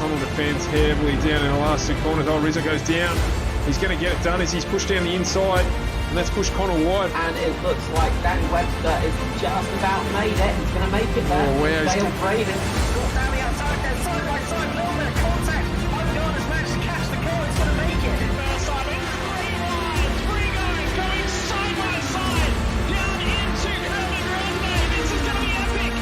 Connell defends heavily down in the last two corners. Oh, Rizzo goes down. He's going to get it done as he's pushed down the inside. And that's pushed Connell wide. And it looks like Danny Webster is just about made it. He's going to make it there. Oh, wow. Dale Braden. Got down the outside there, side by side, a little bit of contact. Odegaard has managed to catch the goal. He's going to make it. First time in 3 guys going side by side down into Curly Grande. This is going to be epic.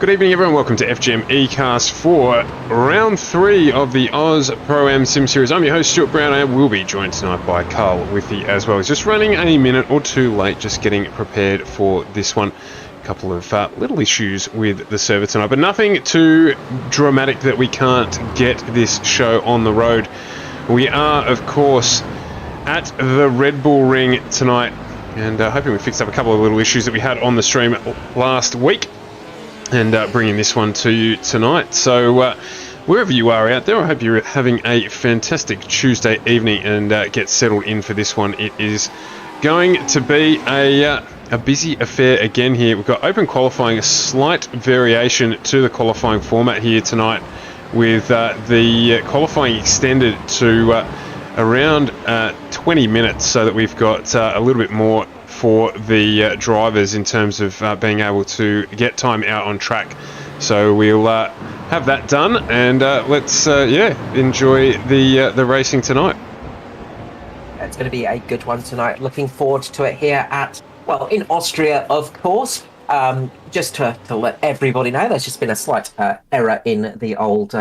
Good evening, everyone. Welcome to FGM eCast for round 3 of the Ausproam Sim Series. I'm your host, Stuart Brown. I will be joined tonight by Carl Withy as well. He's just running a minute or two late, just getting prepared for this one. A couple of little issues with the server tonight, but nothing too dramatic that we can't get this show on the road. We are, of course, at the Red Bull Ring tonight, and hoping we fixed up a couple of little issues that we had on the stream last week. And bringing this one to you tonight. So wherever you are out there, I hope you're having a fantastic Tuesday evening and get settled in for this one. It is going to be a busy affair again here. We've got open qualifying, a slight variation to the qualifying format here tonight, with the qualifying extended to around 20 minutes, so that we've got a little bit more for the drivers in terms of being able to get time out on track. So we'll have that done, and let's enjoy the racing tonight. It's going to be a good one tonight. Looking forward to it here at, well, in Austria, of course. Just to let everybody know, there's just been a slight error in the old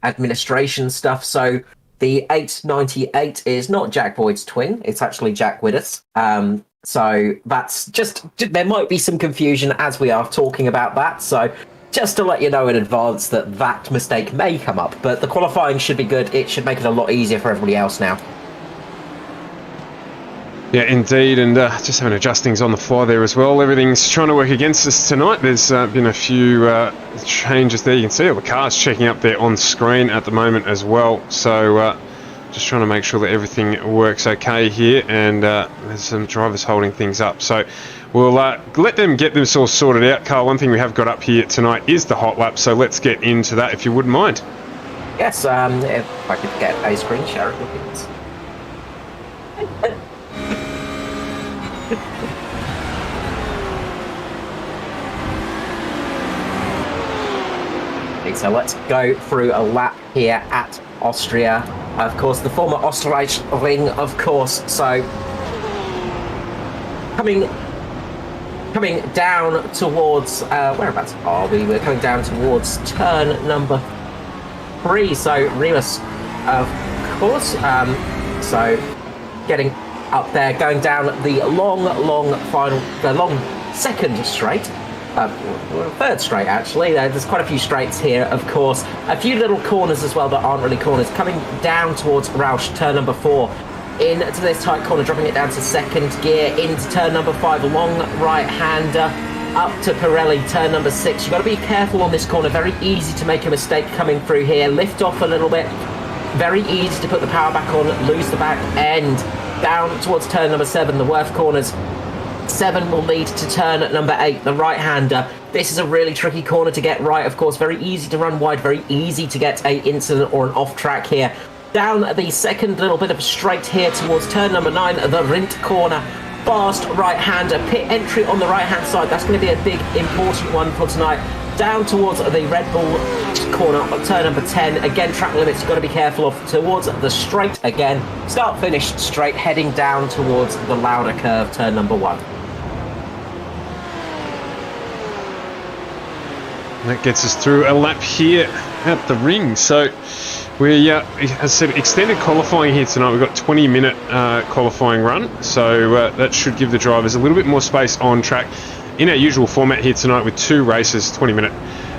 administration stuff. So the 898 is not Jack Boyd's twin. It's actually Jack Widders. So that's just, there might be some confusion as we are talking about that. So just to let you know in advance that that mistake may come up, but the qualifying should be good. It should make it a lot easier for everybody else now. Yeah, indeed, and just having adjustings on the fly there as well. Everything's trying to work against us tonight. There's been a few changes there. You can see all the cars checking up there on screen at the moment as well. So just trying to make sure that everything works okay here, and there's some drivers holding things up. So we'll let them get themselves sorted out. Carl, one thing we have got up here tonight is the hot lap, so let's get into that if you wouldn't mind. Yes, if I could get a screen share, it would be nice. So let's go through a lap here at Austria. Of course, the former Österreich Ring, of course. So coming down towards whereabouts are we? We're coming down towards turn number 3. So Remus, of course. So getting up there, going down the long second straight. Third straight, actually. There's quite a few straights here, of course. A few little corners as well that aren't really corners. Coming down towards Roush, turn number 4. Into this tight corner, dropping it down to second gear. Into turn number 5, a long right-hander. Up to Pirelli, turn number 6. You've got to be careful on this corner. Very easy to make a mistake coming through here. Lift off a little bit. Very easy to put the power back on, lose the back end. Down towards turn number 7, the Worth corners. 7 will lead to turn number 8, the right-hander. This is a really tricky corner to get right, of course. Very easy to run wide, very easy to get a incident or an off-track here. Down the second little bit of a straight here towards turn number 9, the Rindt corner. Fast right-hander, pit entry on the right-hand side. That's going to be a big, important one for tonight. Down towards the Red Bull corner on turn number 10. Again, track limits you've got to be careful of. Towards the straight again. Start-finish straight, heading down towards the Lauda curve, turn number 1. That gets us through a lap here at the ring. So we, as I said, extended qualifying here tonight. We've got 20-minute qualifying run, so that should give the drivers a little bit more space on track in our usual format here tonight with 2 races, 20-minute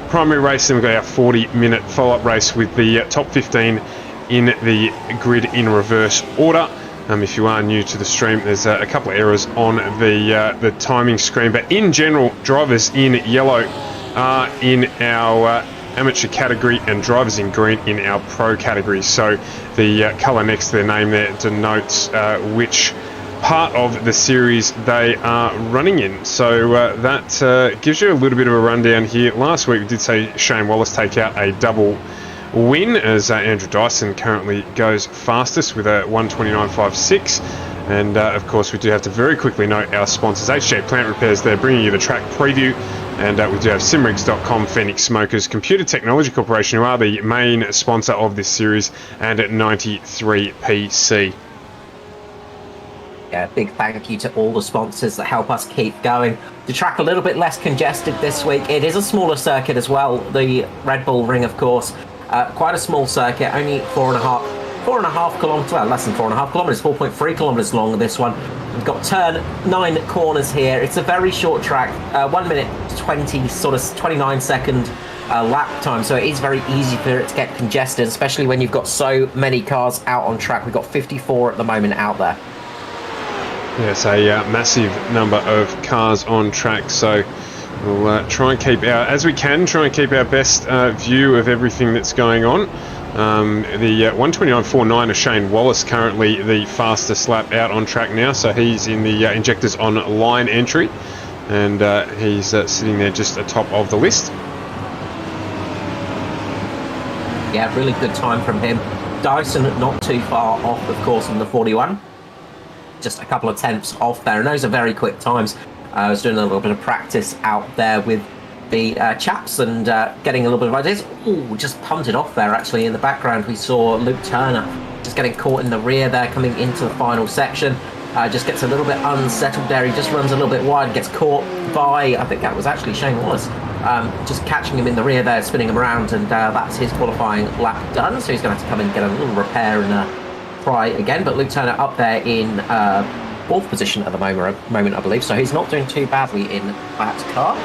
primary race, then we've got our 40-minute follow-up race with the top 15 in the grid in reverse order. If you are new to the stream, there's a couple of errors on the timing screen, but in general, drivers in yellow are in our amateur category and drivers in green in our pro category. So the colour next to their name there denotes which part of the series they are running in. So that gives you a little bit of a rundown here. Last week we did say Shane Wallace take out a double win as Andrew Dyson currently goes fastest with a 1:29.56. And of course we do have to very quickly note our sponsors, HJ Plant Repairs. They're bringing you the track preview, and we do have simrigs.com, Phoenix Smokers, Computer Technology Corporation, who are the main sponsor of this series, and at 93PC. Yeah, big thank you to all the sponsors that help us keep going. The track a little bit less congested this week. It is a smaller circuit as well. The Red Bull Ring, of course, quite a small circuit, only 4.5 kilometres, well, less than 4.5 kilometres, 4.3 kilometres long, this one. We've got turn 9 corners here. It's a very short track, 1 minute 20, sort of 29 second lap time, so it is very easy for it to get congested, especially when you've got so many cars out on track. We've got 54 at the moment out there. Yes, a massive number of cars on track, so we'll try and keep our, as we can, try and keep our best view of everything that's going on. The 1:29.49 of Shane Wallace currently the fastest lap out on track now, so he's in the injectors on line entry, and he's sitting there just atop of the list. Yeah, really good time from him. Dyson not too far off, of course, in the 41. Just a couple of tenths off there, and those are very quick times. I was doing a little bit of practice out there with the chaps and getting a little bit of ideas. Ooh, just punted off there actually. In the background we saw Luke Turner just getting caught in the rear there coming into the final section. Just gets a little bit unsettled there. He just runs a little bit wide, gets caught by, I think that was actually Shane Wallace, just catching him in the rear there, spinning him around, and that's his qualifying lap done. So he's going to have to come and get a little repair and try again. But Luke Turner up there in 4th position at the moment, I believe, so he's not doing too badly in that car.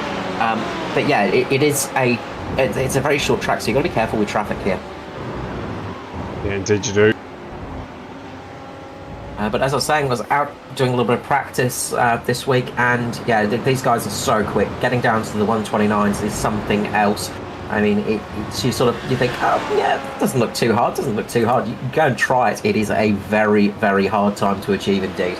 But yeah, it's a very short track, so you've got to be careful with traffic here. Yeah, indeed you do. But as I was saying, I was out doing a little bit of practice this week, and yeah, these guys are so quick. Getting down to the 129s is something else. I mean, you think, oh yeah, it doesn't look too hard. You go and try it. It is a very, very hard time to achieve indeed.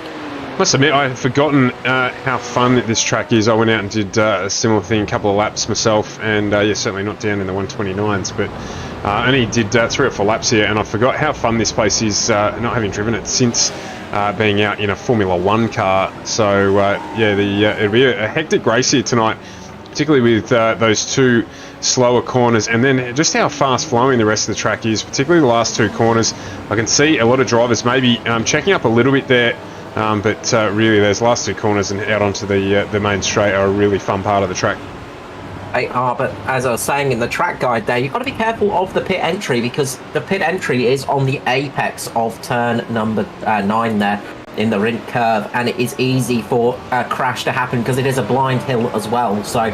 Must admit, I had forgotten how fun this track is. I went out and did a similar thing, a couple of laps myself, and yeah, certainly not down in the 129s, but only did 3 or 4 laps here, and I forgot how fun this place is, not having driven it since being out in a Formula 1 car. So yeah, it'll be a hectic race here tonight, particularly with those 2 slower corners, and then just how fast flowing the rest of the track is, particularly the last 2 corners. I can see a lot of drivers maybe checking up a little bit there, but really those last 2 corners and out onto the main straight are a really fun part of the track. They are, but as I was saying in the track guide there, you've got to be careful of the pit entry, because the pit entry is on the apex of turn number 9 there in the Rint curve, and it is easy for a crash to happen because it is a blind hill as well. So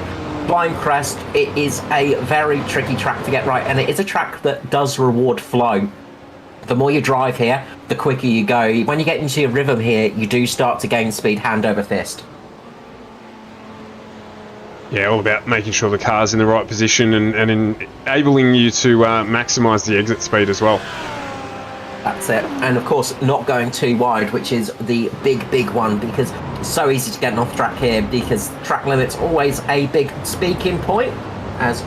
blind crest, it is a very tricky track to get right, and it is a track that does reward flow. The more you drive here, the quicker you go. When you get into your rhythm here, you do start to gain speed hand over fist. Yeah, all about making sure the car's in the right position and enabling you to maximise the exit speed as well. That's it. And of course, not going too wide, which is the big one, because it's so easy to get off track here, because track limit's always a big speaking point. As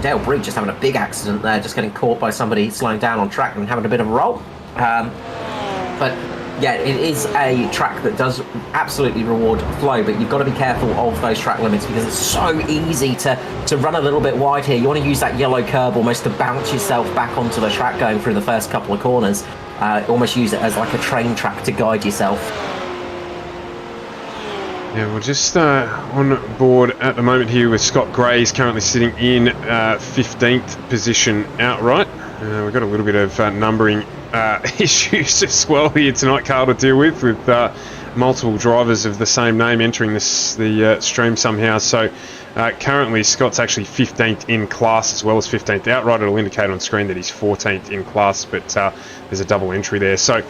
Dale Brigg just having a big accident there, just getting caught by somebody slowing down on track and having a bit of a roll. But yeah, it is a track that does absolutely reward flow, but you've got to be careful of those track limits, because it's so easy to run a little bit wide here. You want to use that yellow curb almost to bounce yourself back onto the track going through the first couple of corners. Almost use it as like a train track to guide yourself. Yeah, we're just on board at the moment here with Scott Gray. He's currently sitting in 15th position outright. We've got a little bit of numbering issues as well here tonight, Carl, to deal with multiple drivers of the same name entering the stream somehow. So currently Scott's actually 15th in class as well as 15th outright. It'll indicate on screen that he's 14th in class, but there's a double entry there. So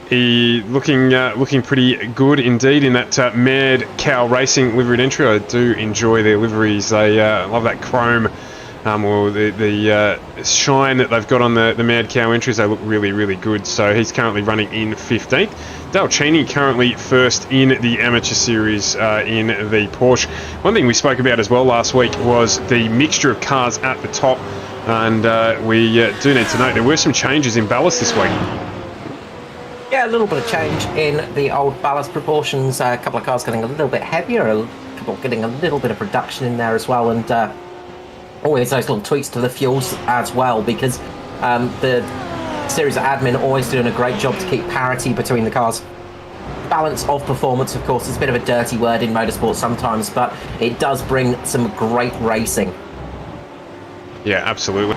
he looking pretty good indeed in that Mad Cow Racing liveried entry. I do enjoy their liveries. They love that chrome or the shine that they've got on the Mad Cow entries. They look really, really good. So he's currently running in 15th. Dale Cheney currently first in the amateur series in the Porsche. One thing we spoke about as well last week was the mixture of cars at the top, and we do need to note there were some changes in ballast this week. Yeah, a little bit of change in the old ballast proportions. A couple of cars getting a little bit heavier, a couple getting a little bit of reduction in there as well, and always those little tweaks to the fuels as well, because the series admin always doing a great job to keep parity between the cars. Balance of performance, of course, is a bit of a dirty word in motorsport sometimes, but it does bring some great racing. Yeah, absolutely.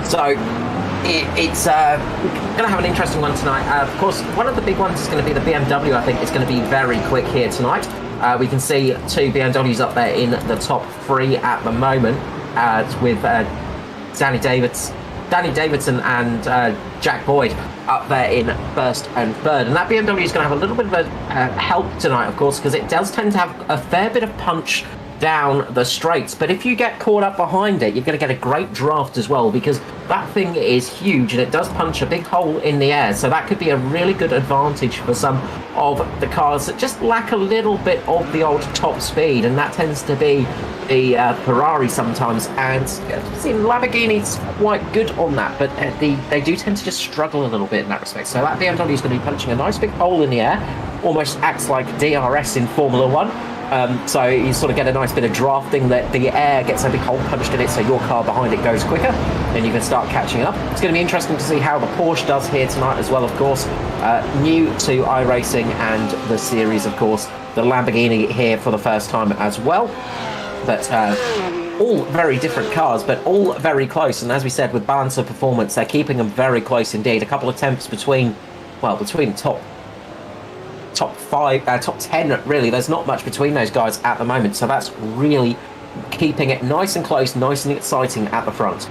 So it's going to have an interesting one tonight. Of course, one of the big ones is going to be the BMW. I think it's going to be very quick here tonight. We can see two BMWs up there in the top three at the moment, with Danny Davidson and Jack Boyd up there in first and third. And that BMW is going to have a little bit of a help tonight, of course, because it does tend to have a fair bit of punch down the straights. But if you get caught up behind it, you're going to get a great draft as well, because that thing is huge and it does punch a big hole in the air. So that could be a really good advantage for some of the cars that just lack a little bit of the old top speed, and that tends to be the Ferrari sometimes, and I've seen Lamborghini's quite good on that, but they do tend to just struggle a little bit in that respect. So that BMW is going to be punching a nice big hole in the air, almost acts like DRS in Formula 1. So you sort of get a nice bit of drafting, that the air gets a big hole punched in it, so your car behind it goes quicker, and you can start catching up. It's going to be interesting to see how the Porsche does here tonight as well, of course. New to iRacing and the series, of course. The Lamborghini here for the first time as well. But all very different cars, but all very close. And as we said, with balance of performance, they're keeping them very close indeed. A couple of attempts between top 10 really. There's not much between those guys at the moment, so that's really keeping it nice and close, nice and exciting at the front.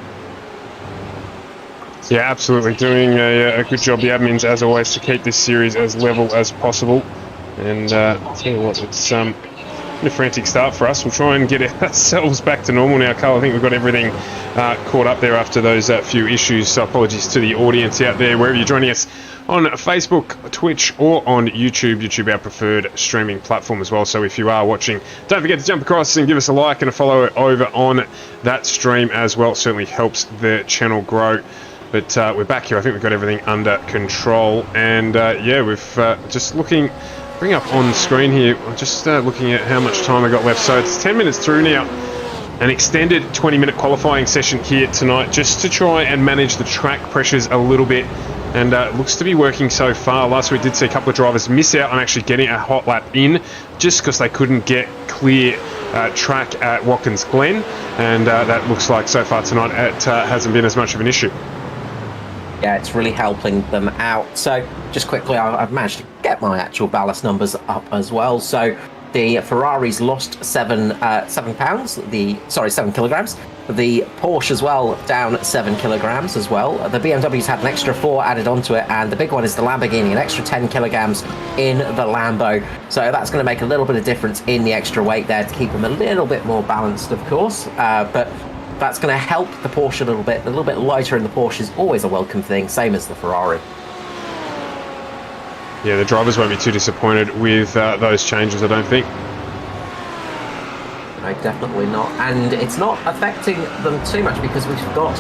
Yeah, absolutely doing a good job, the admins, as always, to keep this series as level as possible. And I'll tell you what, it's been a frantic start for us. We'll try and get ourselves back to normal now, Carl. I think we've got everything caught up there after those few issues, so apologies to the audience out there, wherever you're joining us on Facebook, Twitch, or on YouTube. YouTube, our preferred streaming platform as well. So if you are watching, don't forget to jump across and give us a like and a follow over on that stream as well. It certainly helps the channel grow. But we're back here. I think we've got everything under control. And yeah, we've just bring up on screen here, just looking at how much time I got left. So it's 10 minutes through now. An extended 20-minute qualifying session here tonight, just to try and manage the track pressures a little bit. And it looks to be working so far. Last week we did see a couple of drivers miss out on actually getting a hot lap in, just because they couldn't get clear track at Watkins Glen. And that looks like so far tonight it hasn't been as much of an issue. Yeah, it's really helping them out. So just quickly, I've managed to get my actual ballast numbers up as well. So the Ferraris lost 7 kilograms. The Porsche as well down 7 kilograms as well. The BMW's had an extra 4 added onto it, and the big one is the Lamborghini, an extra 10 kilograms in the Lambo. So that's going to make a little bit of difference in the extra weight there to keep them a little bit more balanced, of course. But that's going to help the Porsche a little bit lighter in the Porsche is always a welcome thing, same as the Ferrari. Yeah, the drivers won't be too disappointed with those changes, I don't think. No, definitely not. And it's not affecting them too much, because we've got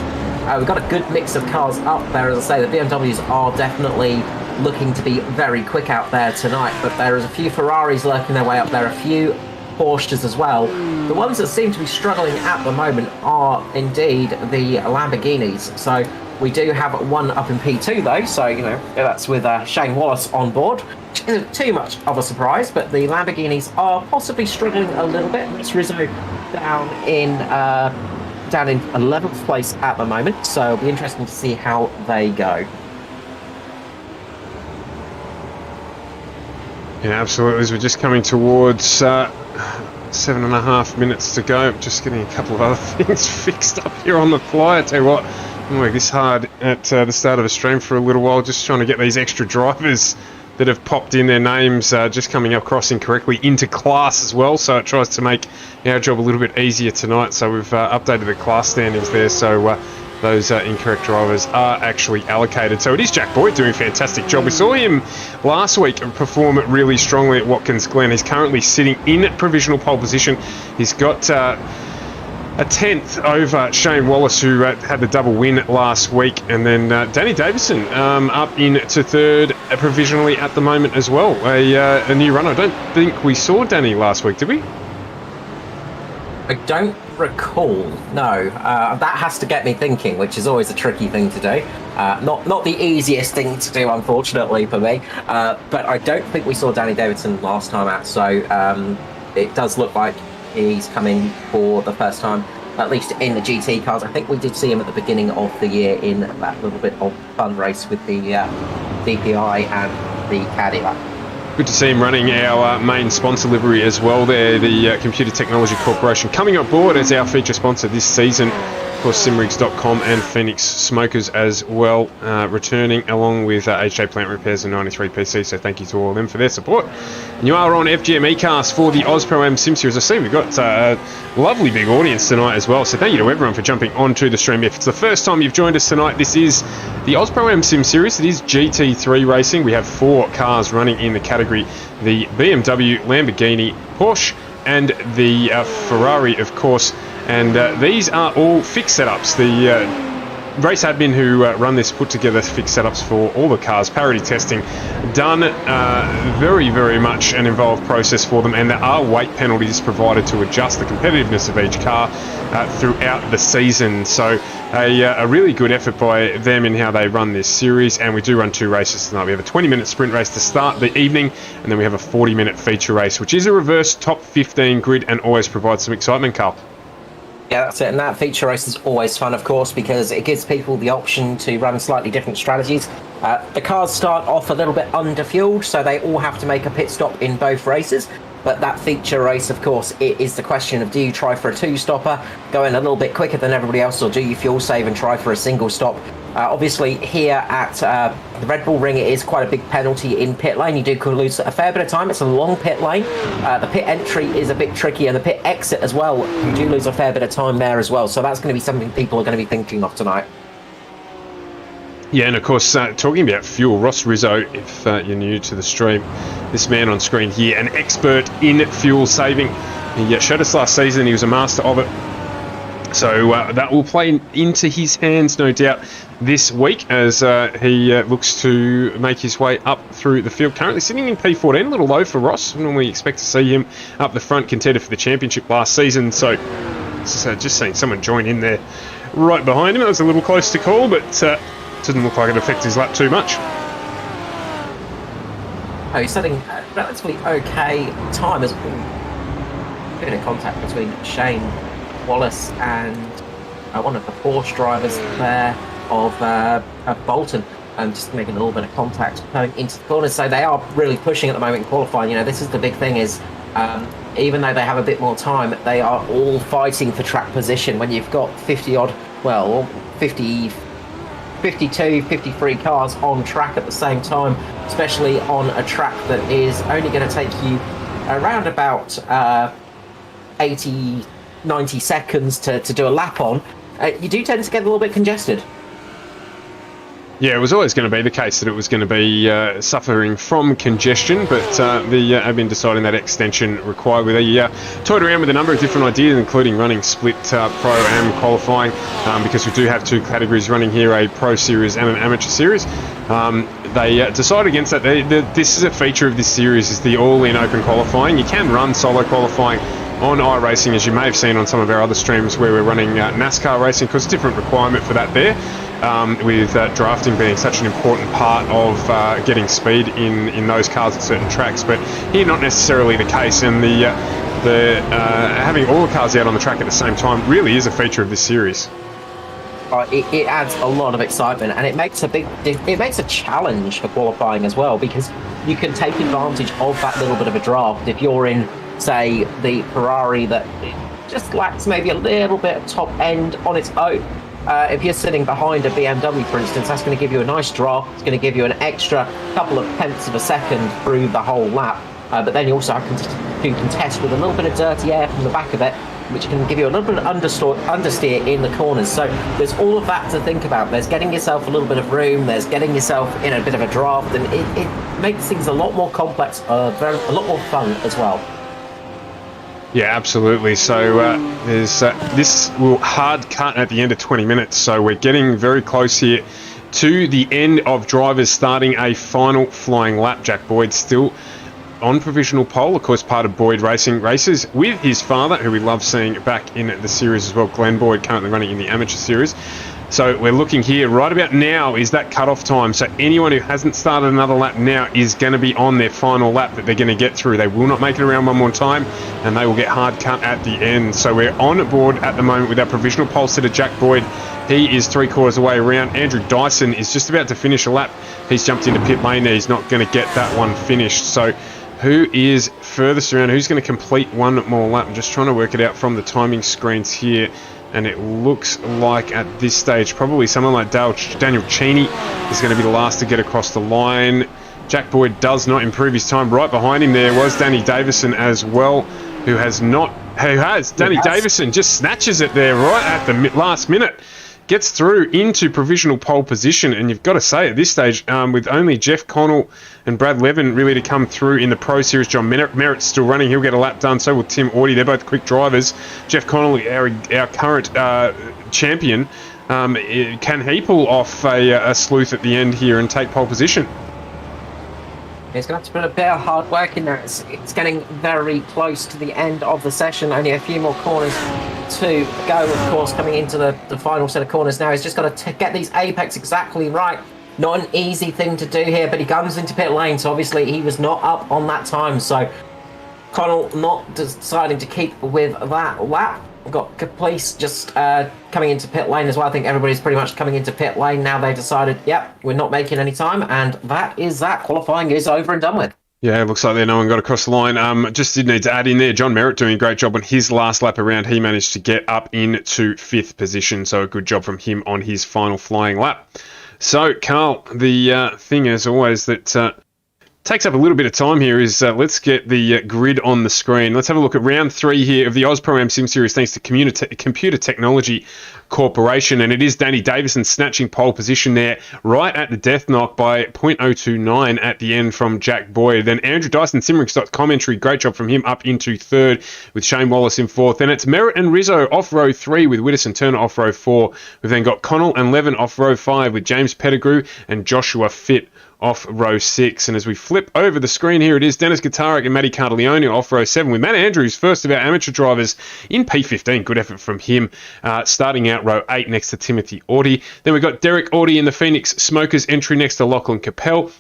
a good mix of cars up there. As I say, the BMWs are definitely looking to be very quick out there tonight, but there is a few Ferraris lurking their way up there, a few Porsches as well. The ones that seem to be struggling at the moment are indeed the Lamborghinis. So We do have one up in P2 though, so that's with Shane Wallace on board, which isn't too much of a surprise. But the Lamborghinis are possibly struggling a little bit. It's Rizzo down in 11th place at the moment, so it'll be interesting to see how they go. Yeah, absolutely. As we're just coming towards 7.5 minutes to go, just getting a couple of other things fixed up here on the fly. I tell you what, I'm working this hard at the start of a stream for a little while, just trying to get these extra drivers that have popped in their names just coming across incorrectly into class as well, so it tries to make our job a little bit easier tonight. So we've updated the class standings there, so those incorrect drivers are actually allocated. So it is Jack Boyd doing a fantastic job. We saw him last week perform really strongly at Watkins Glen. He's currently sitting in provisional pole position. He's got a 10th over Shane Wallace, who had the double win last week, and then Danny Davison up into third provisionally at the moment as well. A new runner. I don't think we saw Danny last week, did we? I don't recall. No, that has to get me thinking, which is always a tricky thing to do. Not the easiest thing to do, unfortunately for me. But I don't think we saw Danny Davidson last time out, so it does look like he's coming for the first time, at least in the GT cars. I think we did see him at the beginning of the year in that little bit of fun race with the DPI and the Cadillac. Good to see him running our main sponsor livery as well there, the Computer Technology Corporation, coming on board as our feature sponsor this season. Of course, simrigs.com and Phoenix Smokers as well, returning along with HJ Plant Repairs and 93PC, so thank you to all of them for their support. And you are on FGM eCast for the Ausproam Sim Series. I see we've got a lovely big audience tonight as well, so thank you to everyone for jumping onto the stream. If it's the first time you've joined us tonight, this is the Ausproam Sim Series. It is GT3 racing. We have 4 cars running in the category: the BMW, Lamborghini, Porsche, and the Ferrari, of course. And these are all fixed setups. The race admin who run this put together fixed setups for all the cars. Parity testing done, very, very much an involved process for them, and there are weight penalties provided to adjust the competitiveness of each car throughout the season. So a really good effort by them in how they run this series. And we do run 2 races tonight. We have a 20-minute sprint race to start the evening, and then we have a 40-minute feature race, which is a reverse top 15 grid and always provides some excitement, Carl. Yeah, that's it. And that feature race is always fun, of course, because it gives people the option to run slightly different strategies. The cars start off a little bit under-fueled, so they all have to make a pit stop in both races. But that feature race, of course, it is the question of, do you try for a 2-stopper, go in a little bit quicker than everybody else, or do you fuel save and try for a single stop? Obviously, here at the Red Bull Ring, it is quite a big penalty in pit lane. You do lose a fair bit of time. It's a long pit lane. The pit entry is a bit tricky, and the pit exit as well. You do lose a fair bit of time there as well. So that's going to be something people are going to be thinking of tonight. Yeah, and of course, talking about fuel, Ross Rizzo, if you're new to the stream, this man on screen here, an expert in fuel saving. He showed us last season, he was a master of it. So that will play into his hands, no doubt, this week as he looks to make his way up through the field. Currently sitting in P14, a little low for Ross. Normally expect to see him up the front, contender for the championship last season. So just seeing someone join in there right behind him. That was a little close to call, but didn't look like it affected his lap too much. Oh, he's setting a relatively okay time as well. Bit of contact between Shane Wallace and one of the Porsche drivers there of Bolton, just making a little bit of contact going into the corners. So they are really pushing at the moment in qualifying. This is the big thing is, even though they have a bit more time, they are all fighting for track position. When you've got 52, 53 cars on track at the same time, especially on a track that is only going to take you around about 80, 90 seconds to do a lap on, you do tend to get a little bit congested. Yeah, it was always going to be the case that it was going to be suffering from congestion, but the admin deciding that extension required. They toyed around with a number of different ideas, including running split Pro-Am qualifying, because we do have 2 categories running here, a Pro Series and an Amateur Series. They decided against that. This is a feature of this series, is the all-in open qualifying. You can run solo qualifying on iRacing, as you may have seen on some of our other streams where we're running NASCAR racing, because different requirement for that there, with drafting being such an important part of getting speed in those cars at certain tracks. But here, not necessarily the case, and the having all the cars out on the track at the same time really is a feature of this series. It adds a lot of excitement, and it makes a challenge for qualifying as well, because you can take advantage of that little bit of a draft. If you're in, say, the Ferrari that just lacks maybe a little bit of top end on its own, if you're sitting behind a BMW, for instance, that's going to give you a nice draft. It's going to give you an extra couple of tenths of a second through the whole lap. But then you also have to contest with a little bit of dirty air from the back of it, which can give you a little bit of understeer in the corners. So there's all of that to think about. There's getting yourself a little bit of room, there's getting yourself in a bit of a draft, and it makes things a lot more complex, a lot more fun as well. Yeah, absolutely. So there's this will hard cut at the end of 20 minutes, so we're getting very close here to the end of drivers starting a final flying lap. Jack Boyd still on provisional pole, of course, part of Boyd Racing races with his father, who we love seeing back in the series as well, Glenn Boyd, currently running in the amateur series. So we're looking here right about now is that cut-off time. So anyone who hasn't started another lap now is going to be on their final lap that they're going to get through. They will not make it around one more time, and they will get hard cut at the end. So we're on board at the moment with our provisional pole sitter, Jack Boyd. He is 3/4 away around. Andrew Dyson is just about to finish a lap. He's jumped into pit lane there. He's not going to get that one finished. So who is furthest around? Who's going to complete one more lap? I'm just trying to work it out from the timing screens here. And it looks like at this stage, probably someone like Daniel Cheney is going to be the last to get across the line. Jack Boyd does not improve his time. Right behind him there was Danny Davison as well, who has. Danny Davison just snatches it there right at the last minute. Gets through into provisional pole position, and you've got to say at this stage, with only Jeff Connell and Brad Levin really to come through in the Pro Series. John Merritt's still running. He'll get a lap done. So will Tim Audie. They're both quick drivers. Jeff Connell, our current champion, can he pull off a sleuth at the end here and take pole position? He's going to have to put a bit of hard work in there. It's getting very close to the end of the session. Only a few more corners to go, of course, coming into the final set of corners now. He's just got to get these apex exactly right. Not an easy thing to do here, but he comes into pit lane, so obviously he was not up on that time. So Connell not deciding to keep with that lap. We've got police just coming into pit lane as well. I think everybody's pretty much coming into pit lane now. They decided, yep, we're not making any time, and that is that. Qualifying is over and done with. Yeah, it looks like there no one got across the line. Just did need to add in there, John Merritt doing a great job on his last lap around. He managed to get up into 5th position, so a good job from him on his final flying lap. So, Carl, the thing as always that takes up a little bit of time here is let's get the grid on the screen. Let's have a look at round 3 here of the Ausproam Sim Series thanks to Computer Technology Corporation, and it is Danny Davison snatching pole position there right at the death knock by 0.029 at the end from Jack Boyd. Then Andrew Dyson, Simmerix commentary, great job from him up into 3rd with Shane Wallace in 4th. Then it's Merritt and Rizzo off row 3 with Widdowson Turner off row 4. We've then got Connell and Levin off row 5 with James Pettigrew and Joshua Fitt off row 6. And as we flip over the screen here, it is Dennis Guitaric and Matty Cartaleone off row 7 with Matt Andrews, first of our amateur drivers in P15. Good effort from him, starting out row 8 next to Timothy Audie. Then we've got Derek Audie in the Phoenix Smokers entry next to Lachlan Capel,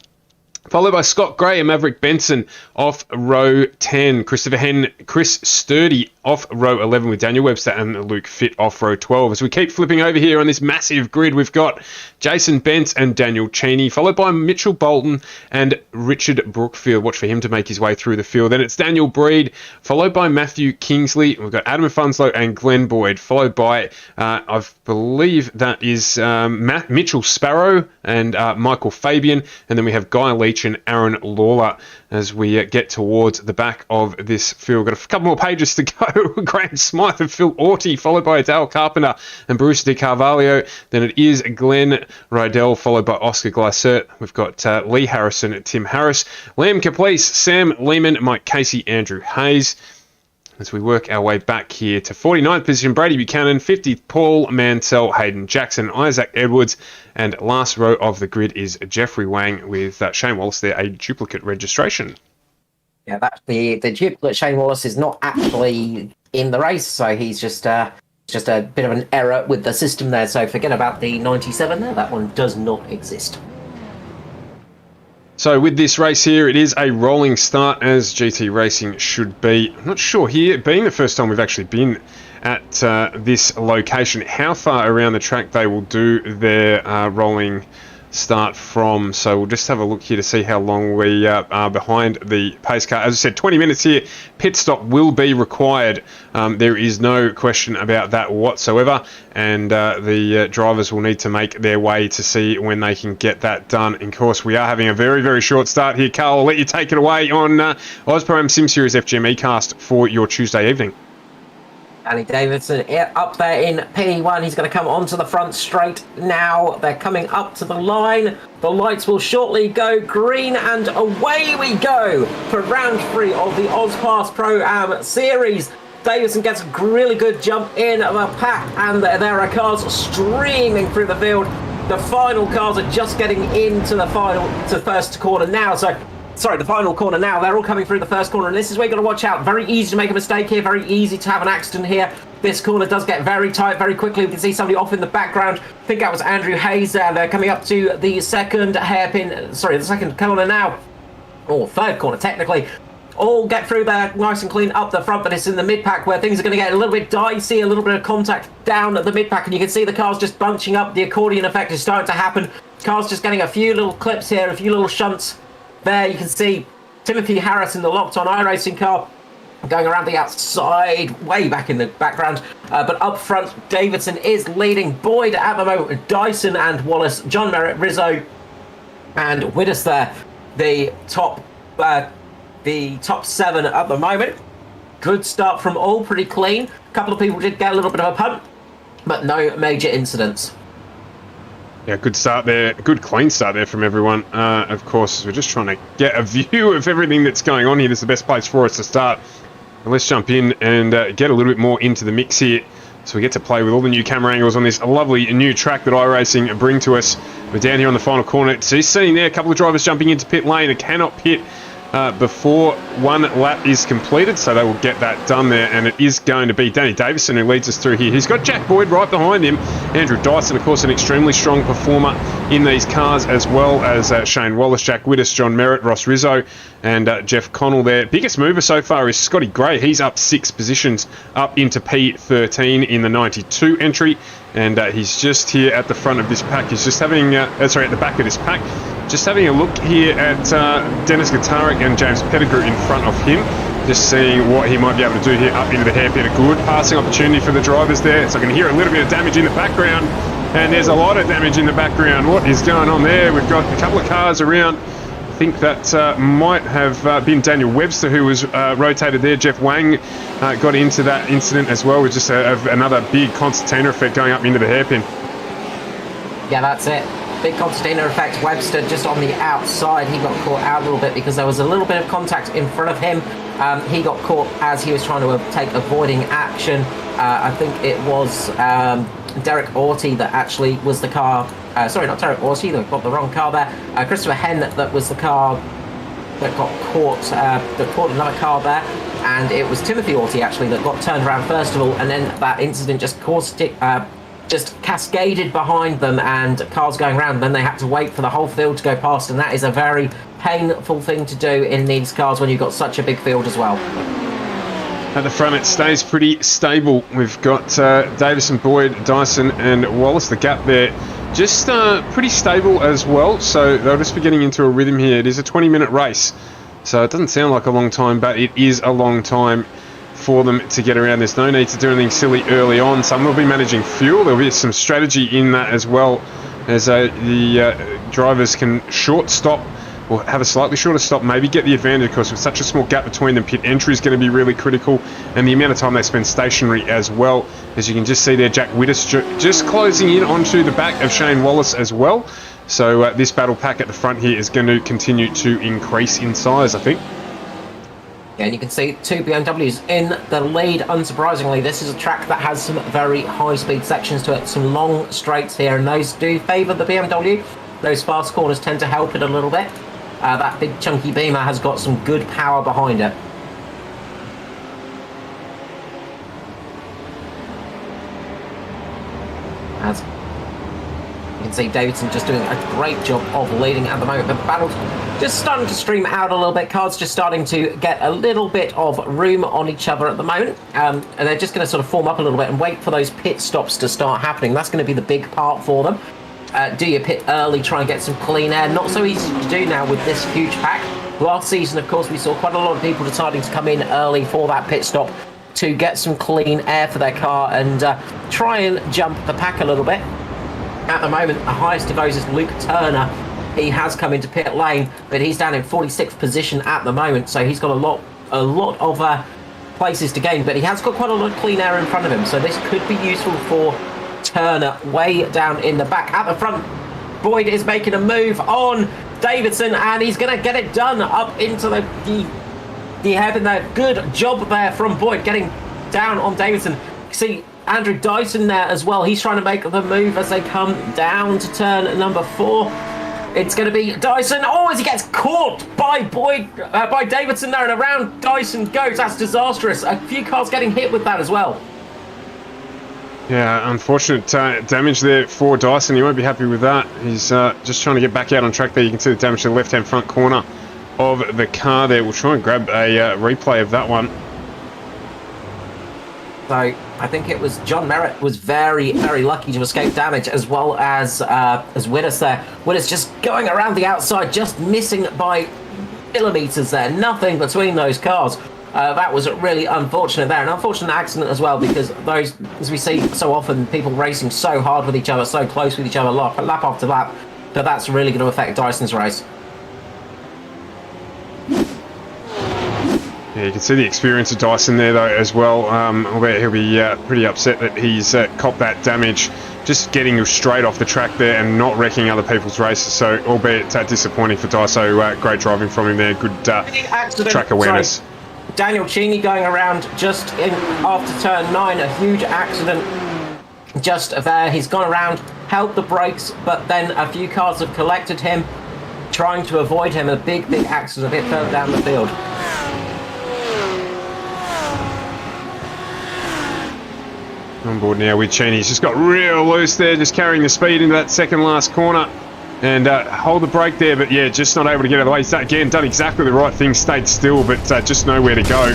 followed by Scott Gray and Maverick Benson off row 10. Christopher Henn, Chris Sturdy off row 11 with Daniel Webster and Luke Fitt off row 12. As we keep flipping over here on this massive grid, we've got Jason Bentz and Daniel Cheney, followed by Mitchell Bolton and Richard Brookfield. Watch for him to make his way through the field. Then it's Daniel Breed, followed by Matthew Kingsley. We've got Adam Funslow and Glenn Boyd, followed by, I believe that is Mitchell Sparrow and Michael Fabian. And then we have Guy Leach and Aaron Lawler as we get towards the back of this field. Got a couple more pages to go. Graham Smythe and Phil Orty, followed by Dale Carpenter and Bruce DiCarvalho. Then it is Glenn Rydell, followed by Oscar Glysert. We've got Lee Harrison, Tim Harris, Liam Caplice, Sam Lehman, Mike Casey, Andrew Hayes. As we work our way back here to 49th position, Brady Buchanan, 50th, Paul Mansell, Hayden Jackson, Isaac Edwards, and last row of the grid is Jeffrey Wang with Shane Wallace there, a duplicate registration. Yeah, that the duplicate Shane Wallace is not actually in the race, so he's just a bit of an error with the system there. So forget about the 97 there. That one does not exist. So with this race here, it is a rolling start, as GT Racing should be. I'm not sure here, being the first time we've actually been at this location, how far around the track they will do their rolling start from. So we'll just have a look here to see how long we are behind the pace car. As I said, 20 minutes here. Pit stop will be required. There is no question about that whatsoever, and the drivers will need to make their way to see when they can get that done. And of course, we are having a very, very short start here. Carl, I'll let you take it away on Ausproam Sim Series FGM eCast for your Tuesday evening. Danny Davidson up there in P1. He's going to come onto the front straight now. They're coming up to the line. The lights will shortly go green, and away we go for round 3 of the Ausproam series. Davidson gets a really good jump in the pack, and there are cars streaming through the field. The final cars are just getting into the first corner now. Sorry, the final corner now. They're all coming through the first corner, and this is where you've got to watch out. Very easy to make a mistake here, very easy to have an accident here. This corner does get very tight very quickly. We can see somebody off in the background. I think that was Andrew Hayes there. They're coming up to the second corner now. Or third corner, technically. All get through there nice and clean up the front, but it's in the mid-pack where things are going to get a little bit dicey, a little bit of contact down at the mid-pack, and you can see the cars just bunching up. The accordion effect is starting to happen. Cars just getting a few little clips here, a few little shunts. There you can see Timothy Harris in the locked-on iRacing car going around the outside, way back in the background. But up front, Davidson is leading. Boyd at the moment, Dyson and Wallace, John Merritt, Rizzo, and Widders there. The top 7 at the moment. Good start from all, pretty clean. A couple of people did get a little bit of a punt, but no major incidents. Yeah, good start there. Good clean start there from everyone. Of course, we're just trying to get a view of everything that's going on here. This is the best place for us to start. And let's jump in and get a little bit more into the mix here. So we get to play with all the new camera angles on this lovely new track that iRacing bring to us. We're down here on the final corner. So you're seeing there a couple of drivers jumping into pit lane. They cannot pit before one lap is completed, so they will get that done there, and it is going to be Danny Davison who leads us through here. He's got Jack Boyd right behind him. Andrew Dyson, of course, an extremely strong performer in these cars, as well as Shane Wallace, Jack Widders, John Merritt, Ross Rizzo, and Jeff Connell there. Biggest mover so far is Scotty Gray. He's up 6 positions up into P13 in the 92 entry, and he's just here at the front of this pack. He's just having, at the back of this pack. Just having a look here at Dennis Gatarik and James Pettigrew in front of him. Just seeing what he might be able to do here up into the hairpin. A good passing opportunity for the drivers there. So I can hear a little bit of damage in the background. And there's a lot of damage in the background. What is going on there? We've got a couple of cars around. I think that might have been Daniel Webster who was rotated there. Jeff Wang got into that incident as well with just another big concertina effect going up into the hairpin. Yeah, that's it. Big concertina effect. Webster just on the outside. He got caught out a little bit because there was a little bit of contact in front of him. He got caught as he was trying to take avoiding action. I think it was Derek Orty that actually was the car. Sorry, not Derek Orty. They got the wrong car there. Christopher Henn that was the car that got caught. That caught another car there, and it was Timothy Orty actually that got turned around first of all, and then that incident just caused it. Just cascaded behind them, and cars going around. Then they had to wait for the whole field to go past, and that is a very painful thing to do in these cars when you've got such a big field as well. At the front, it stays pretty stable. We've got Davison, Boyd, Dyson, and Wallace. The gap there just pretty stable as well. So they'll just be getting into a rhythm here. It is a 20-minute race, so it doesn't sound like a long time, but it is a long time for them to get around. There's no need to do anything silly early on. Some will be managing fuel. There'll be some strategy in that as well, as the drivers can short stop or have a slightly shorter stop, maybe get the advantage, because with such a small gap between them, pit entry is going to be really critical, and the amount of time they spend stationary as well. As you can just see there, Jack Widders just closing in onto the back of Shane Wallace as well. So this battle pack at the front here is going to continue to increase in size, I think. Yeah, and you can see 2 BMWs in the lead. Unsurprisingly, this is a track that has some very high-speed sections to it, some long straights here, and those do favour the BMW. Those fast corners tend to help it a little bit. That big chunky Beamer has got some good power behind it. As you can see, Davidson just doing a great job of leading at the moment, but the battle's just starting to stream out a little bit. Cars just starting to get a little bit of room on each other at the moment, and they're just going to sort of form up a little bit and wait for those pit stops to start happening. That's going to be the big part for them. Do your pit early, try and get some clean air. Not so easy to do now with this huge pack. Last season, of course, we saw quite a lot of people deciding to come in early for that pit stop to get some clean air for their car and try and jump the pack a little bit. At the moment, the highest of those is Luke Turner. He has come into pit lane, but he's down in 46th position at the moment, so he's got a lot of places to gain, but he has got quite a lot of clean air in front of him, so this could be useful for Turner way down in the back. At the front, Boyd is making a move on Davidson, and he's going to get it done up into the heaven there. Good job there from Boyd getting down on Davidson. See Andrew Dyson there as well. He's trying to make the move as they come down to turn number 4. It's going to be Dyson. Oh, as he gets caught by by Davidson there, and around Dyson goes. That's disastrous. A few cars getting hit with that as well. Yeah, unfortunate damage there for Dyson. He won't be happy with that. He's just trying to get back out on track there. You can see the damage to the left-hand front corner of the car there. We'll try and grab a replay of that one. So I think it was John Merritt was very, very lucky to escape damage, as well as Willis there. Willis just going around the outside, just missing by millimetres there. Nothing between those cars. That was really unfortunate there. An unfortunate accident as well, because those, as we see so often, people racing so hard with each other, so close with each other, lap after lap, but that's really going to affect Dyson's race. Yeah, you can see the experience of Dyson there, though, as well. Albeit he'll be pretty upset that he's copped that damage, just getting straight off the track there and not wrecking other people's races. So, albeit disappointing for Dyson, great driving from him there. Good track awareness. Sorry. Daniel Cheney going around just in after turn 9, a huge accident just there. He's gone around, held the brakes, but then a few cars have collected him, trying to avoid him. A big accident a bit further down the field. On board now with Cheney. He's just got real loose there, just carrying the speed into that second last corner. And hold the brake there, but yeah, just not able to get out of the way. He's again done exactly the right thing, stayed still, but just nowhere to go.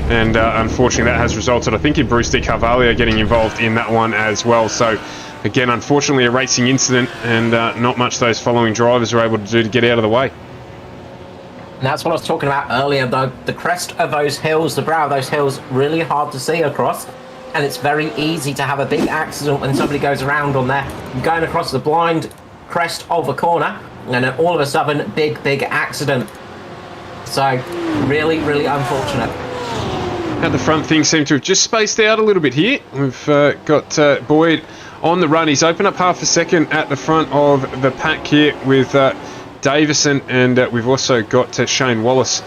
And unfortunately, that has resulted, I think, in Bruce Di Carvalho getting involved in that one as well. So again, unfortunately, a racing incident, and not much those following drivers are able to do to get out of the way. And that's what I was talking about earlier, though. The crest of those hills, the brow of those hills, really hard to see across. And it's very easy to have a big accident when somebody goes around on there, going across the blind crest of a corner, and then all of a sudden, big accident. So, really unfortunate. At the front, things seem to have just spaced out a little bit here. We've got Boyd on the run. He's opened up half a second at the front of the pack here with Davison, and we've also got Shane Wallace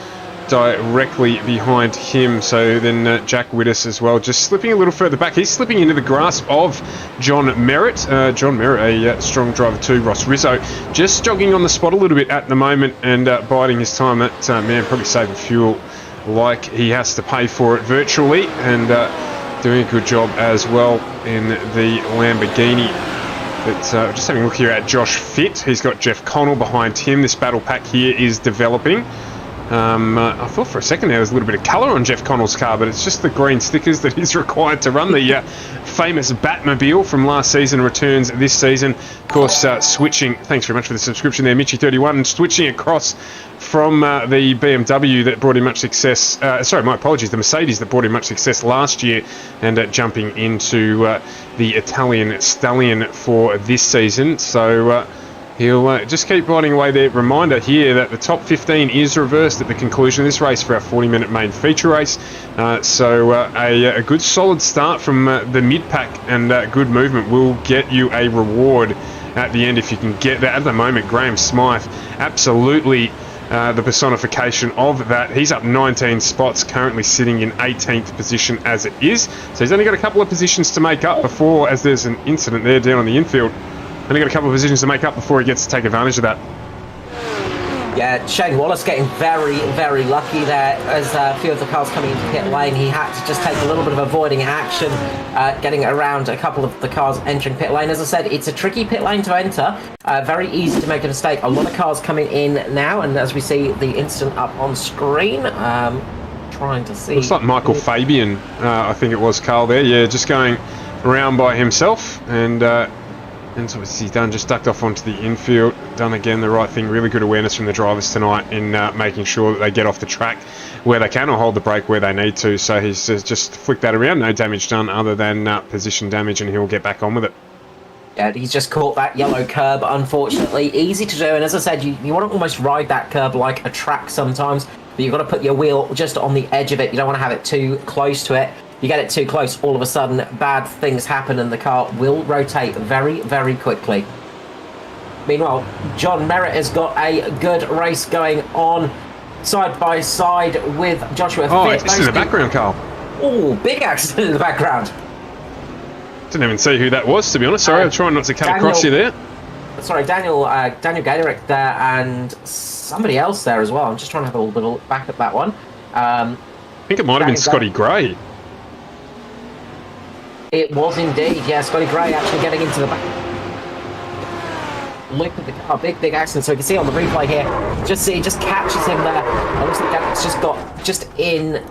directly behind him. So then Jack Widdis as well, just slipping a little further back. He's slipping into the grasp of John Merritt. John Merritt, a strong driver too. Ross Rizzo just jogging on the spot a little bit at the moment and biding his time. That man probably saving fuel like he has to pay for it virtually, and doing a good job as well in the Lamborghini. But just having a look here at Josh Fitt. He's got Jeff Connell behind him. This battle pack here is developing. I thought for a second there was a little bit of colour on Jeff Connell's car, but it's just the green stickers that he's required to run. The famous Batmobile from last season returns this season. Of course, switching, thanks very much for the subscription there, Mitchy31, switching across from the BMW that brought him much success, sorry, my apologies, the Mercedes that brought him much success last year, and jumping into the Italian Stallion for this season. So he'll just keep riding away there. Reminder here that the top 15 is reversed at the conclusion of this race for our 40-minute main feature race. So a good solid start from the mid-pack, and good movement will get you a reward at the end if you can get that. At the moment, Graham Smythe, absolutely the personification of that. He's up 19 spots, currently sitting in 18th position as it is. So he's only got a couple of positions to make up before, as there's an incident there down on the infield. Only got a couple of positions to make up before he gets to take advantage of that. Yeah, Shane Wallace getting very, very lucky there as a few of the cars coming into pit lane. He had to just take a little bit of avoiding action, getting around a couple of the cars entering pit lane. As I said, it's a tricky pit lane to enter. Very easy to make a mistake. A lot of cars coming in now, and as we see the incident up on screen, trying to see. Looks like Michael Fabian, I think it was, Carl, there. Yeah, just going around by himself, and so what's he done? Just ducked off onto the infield. Done again the right thing. Really good awareness from the drivers tonight in making sure that they get off the track where they can or hold the brake where they need to. So he's just flicked that around. No damage done other than position damage, and he'll get back on with it. Yeah, he's just caught that yellow curb, unfortunately. Easy to do, and as I said, you want to almost ride that curb like a track sometimes, but you've got to put your wheel just on the edge of it. You don't want to have it too close to it. You get it too close, all of a sudden bad things happen and the car will rotate very, very quickly. Meanwhile, John Merritt has got a good race going on side by side with Joshua. Oh, it's in the background, Carl. Oh, big accident in the background. Didn't even see who that was, to be honest. Sorry, I'm trying not to cut across you there. Sorry, Daniel Gaderick there and somebody else there as well. I'm just trying to have a little bit of look back at that one. I think it might have been Scotty Gray. It was indeed, yeah. Scotty Gray actually getting into the back loop of the car. Big accident. So you can see on the replay here, just catches him there. It looks like Derek's just got just in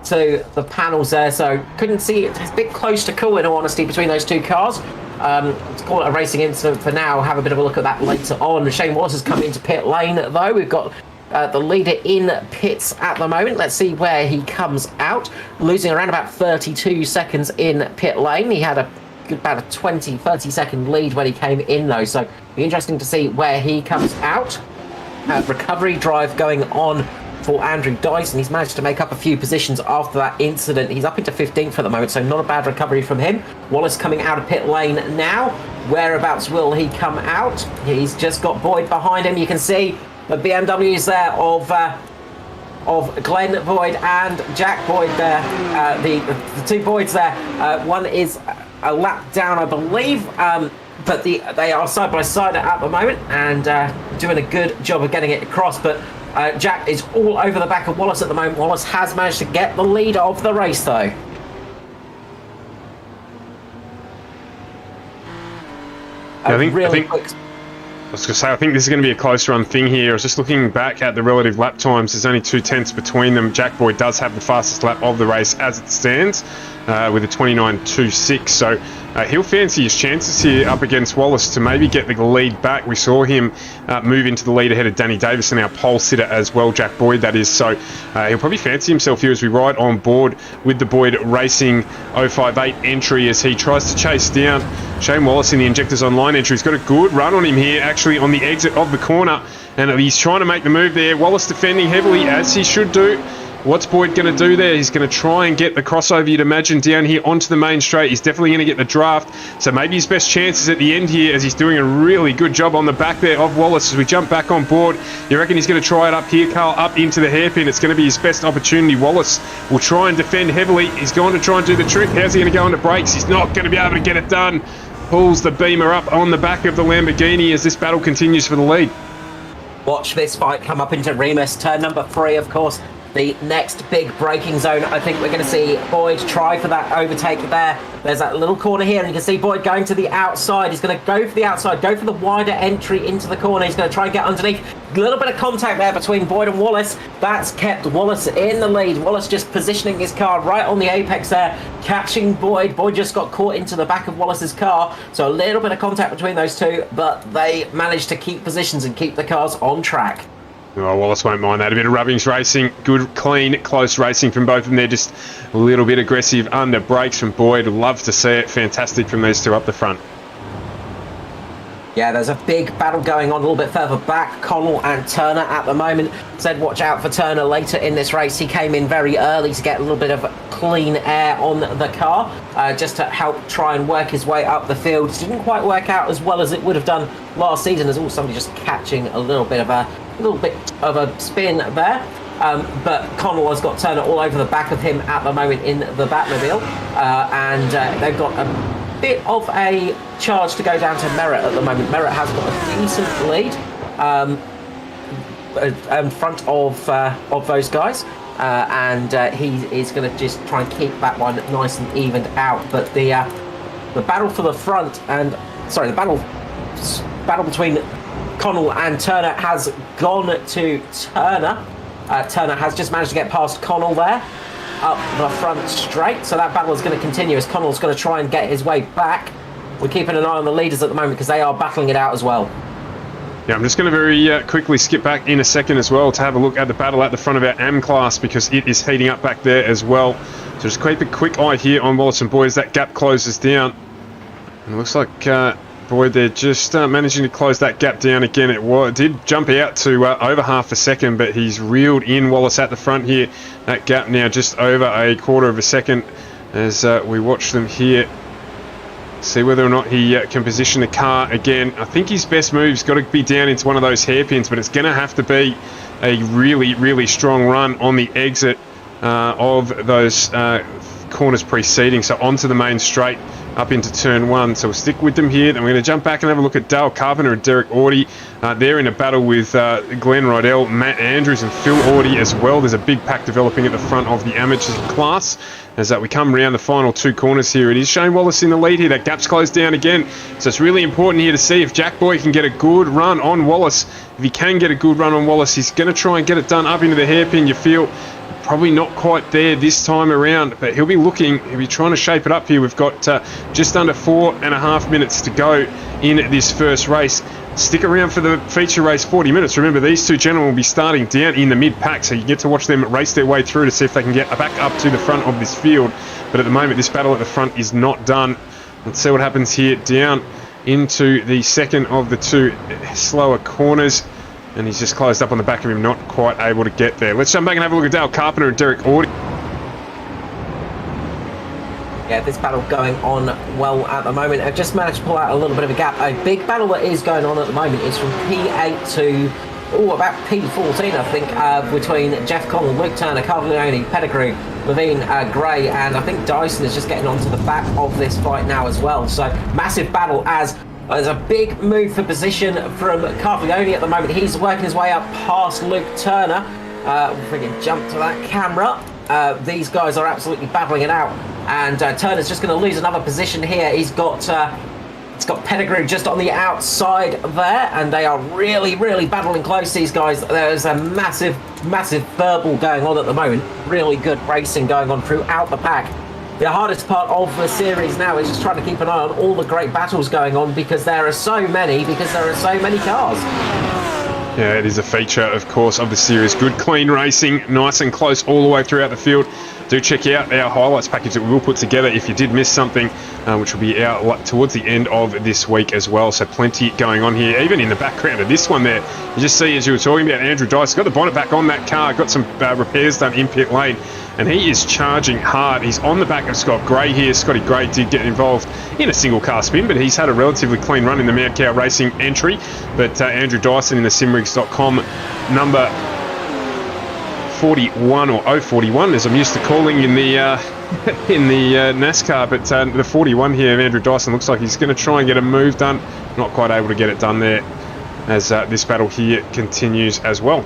to the panels there, so couldn't see it. It's a bit close to call, in all honesty, between those two cars. Let's call it a racing incident for now. Have a bit of a look at that later on. Shane Wallace has come into pit lane, though. We've got the leader in pits at the moment. Let's see where he comes out. Losing around about 32 seconds in pit lane. He had about a 20-30 second lead when he came in, though, so be interesting to see where he comes out. Recovery drive going on for Andrew Dyson. He's managed to make up a few positions after that incident. He's up into 15th at the moment, so not a bad recovery from him. Wallace coming out of pit lane now. Whereabouts will he come out? He's just got Boyd behind him. You can see the BMWs there of Glenn Boyd and Jack Boyd there. The two Boyds there. One is a lap down, I believe, but they are side by side at the moment and doing a good job of getting it across. But Jack is all over the back of Wallace at the moment. Wallace has managed to get the lead of the race, though. I was going to say, I think this is going to be a close run thing here. I was just looking back at the relative lap times. There's only 2/10 between them. Jack Boyd does have the fastest lap of the race as it stands, with a 29.26. So he'll fancy his chances here up against Wallace to maybe get the lead back. We saw him move into the lead ahead of Danny Davison, our pole sitter as well, Jack Boyd, that is. So he'll probably fancy himself here as we ride on board with the Boyd Racing 058 entry as he tries to chase down Shane Wallace in the Injectors Online entry. He's got a good run on him here, actually, on the exit of the corner, and he's trying to make the move there. Wallace defending heavily, as he should do. What's Boyd going to do there? He's going to try and get the crossover, you'd imagine, down here onto the main straight. He's definitely going to get the draft, so maybe his best chances at the end here, as he's doing a really good job on the back there of Wallace. As we jump back on board, you reckon he's going to try it up here, Carl, up into the hairpin? It's going to be his best opportunity. Wallace will try and defend heavily. He's going to try and do the trick. How's he going to go into brakes? He's not going to be able to get it done. Pulls the Beamer up on the back of the Lamborghini as this battle continues for the lead. Watch this fight come up into Remus, turn number 3, of course. The next big braking zone. I think we're going to see Boyd try for that overtake there. There's that little corner here, and you can see Boyd going to the outside. He's going to go for the outside, go for the wider entry into the corner. He's going to try and get underneath. A little bit of contact there between Boyd and Wallace. That's kept Wallace in the lead. Wallace just positioning his car right on the apex there, catching Boyd. Boyd just got caught into the back of Wallace's car. So a little bit of contact between those two, but they managed to keep positions and keep the cars on track. Oh, Wallace won't mind that. A bit of rubbings racing. Good, clean, close racing from both of them. They're just a little bit aggressive under brakes from Boyd. Love to see it. Fantastic from these two up the front. Yeah, there's a big battle going on a little bit further back. Connell and Turner at the moment. Said watch out for Turner later in this race. He came in very early to get a little bit of clean air on the car, just to help try and work his way up the field. Didn't quite work out as well as it would have done last season. There's also somebody just catching a little bit of a spin there. But Connell has got Turner all over the back of him at the moment in the Batmobile, and they've got a bit of a charge to go down to Merritt at the moment. Merritt has got a decent lead. in front of those guys. And he is going to just try and keep that one nice and evened out. But the battle for the front the battle between Connell and Turner has gone to Turner. Turner has just managed to get past Connell there, up the front straight. So that battle is going to continue as Connell's going to try and get his way back. We're keeping an eye on the leaders at the moment because they are battling it out as well. Yeah, I'm just going to very quickly skip back in a second as well to have a look at the battle at the front of our AM class because it is heating up back there as well. So just keep a quick eye here on Wallace and Boyd as that gap closes down. And it looks like Boyd, they're just managing to close that gap down again. It did jump out to over half a second, but he's reeled in Wallace at the front here. That gap now just over a quarter of a second as we watch them here. See whether or not he can position the car again. I think his best move's got to be down into one of those hairpins, but it's going to have to be a really, really strong run on the exit of those corners preceding. So onto the main straight, up into turn one. So we'll stick with them here. Then we're going to jump back and have a look at Dale Carpenter and Derek Audie. They're in a battle with Glenn Rydell, Matt Andrews and Phil Audie as well. There's a big pack developing at the front of the amateurs class. As we come around the final two corners here, it is Shane Wallace in the lead here. That gap's closed down again. So it's really important here to see if Jack Boy can get a good run on Wallace. If he can get a good run on Wallace, he's going to try and get it done up into the hairpin. You feel probably not quite there this time around, but he'll be trying to shape it up here. We've got just under 4.5 minutes to go in this first race. Stick around for the feature race 40 minutes. Remember, these two gentlemen will be starting down in the mid-pack, so you get to watch them race their way through to see if they can get back up to the front of this field. But at the moment, this battle at the front is not done. Let's see what happens here down into the second of the two slower corners. And he's just closed up on the back of him, not quite able to get there. Let's jump back and have a look at Dale Carpenter and Derek Audie. Yeah, this battle going on well at the moment. I've just managed to pull out a little bit of a gap. A big battle that is going on at the moment is from P8 to about P14, I think, between Jeff Connell, Luke Turner, Carl Leone, Pettigrew, Levine, Gray, and I think Dyson is just getting onto the back of this fight now as well. So massive battle as there's a big move for position from Carviglione at the moment. He's working his way up past Luke Turner. If we can jump to that camera. These guys are absolutely battling it out. And Turner's just going to lose another position here. He's got Pettigrew just on the outside there. And they are really, really battling close, these guys. There's a massive, massive verbal going on at the moment. Really good racing going on throughout the pack. The hardest part of the series now is just trying to keep an eye on all the great battles going on because there are so many cars. Yeah, it is a feature, of course, of the series. Good, clean racing, nice and close all the way throughout the field. Do check out our highlights package that we will put together if you did miss something, which will be out towards the end of this week as well. So plenty going on here. Even in the background of this one there, you just see, as you were talking about, Andrew Dice got the bonnet back on that car, got some repairs done in pit lane, and he is charging hard. He's on the back of Scott Gray here. Scotty Gray did get involved in a single car spin, but he's had a relatively clean run in the Mount Cow Racing entry. But Andrew Dyson in the simrigs.com number 41 or 041, as I'm used to calling in the NASCAR, but the 41 here of Andrew Dyson looks like he's going to try and get a move done. Not quite able to get it done there as this battle here continues as well.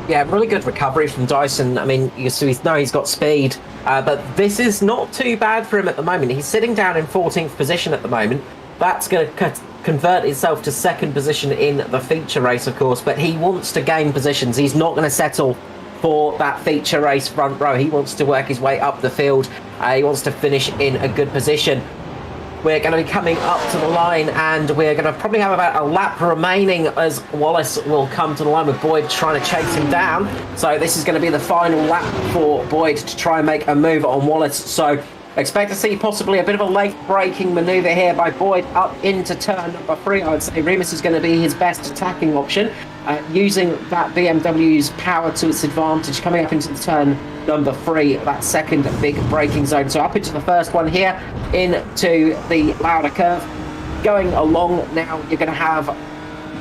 Yeah, really good recovery from Dyson. I mean, so we know he's got speed, but this is not too bad for him at the moment. He's sitting down in 14th position at the moment. That's going to convert itself to second position in the feature race, of course, but he wants to gain positions. He's not going to settle for that feature race front row. He wants to work his way up the field. He wants to finish in a good position. We're going to be coming up to the line, and we're going to probably have about a lap remaining as Wallace will come to the line with Boyd trying to chase him down. So this is going to be the final lap for Boyd to try and make a move on Wallace. So expect to see possibly a bit of a late braking manoeuvre here by Boyd up into turn number 3. I would say Remus is going to be his best attacking option, using that BMW's power to its advantage, coming up into the turn number 3, that second big braking zone. So up into the first one here, into the louder curve. Going along now, you're going to have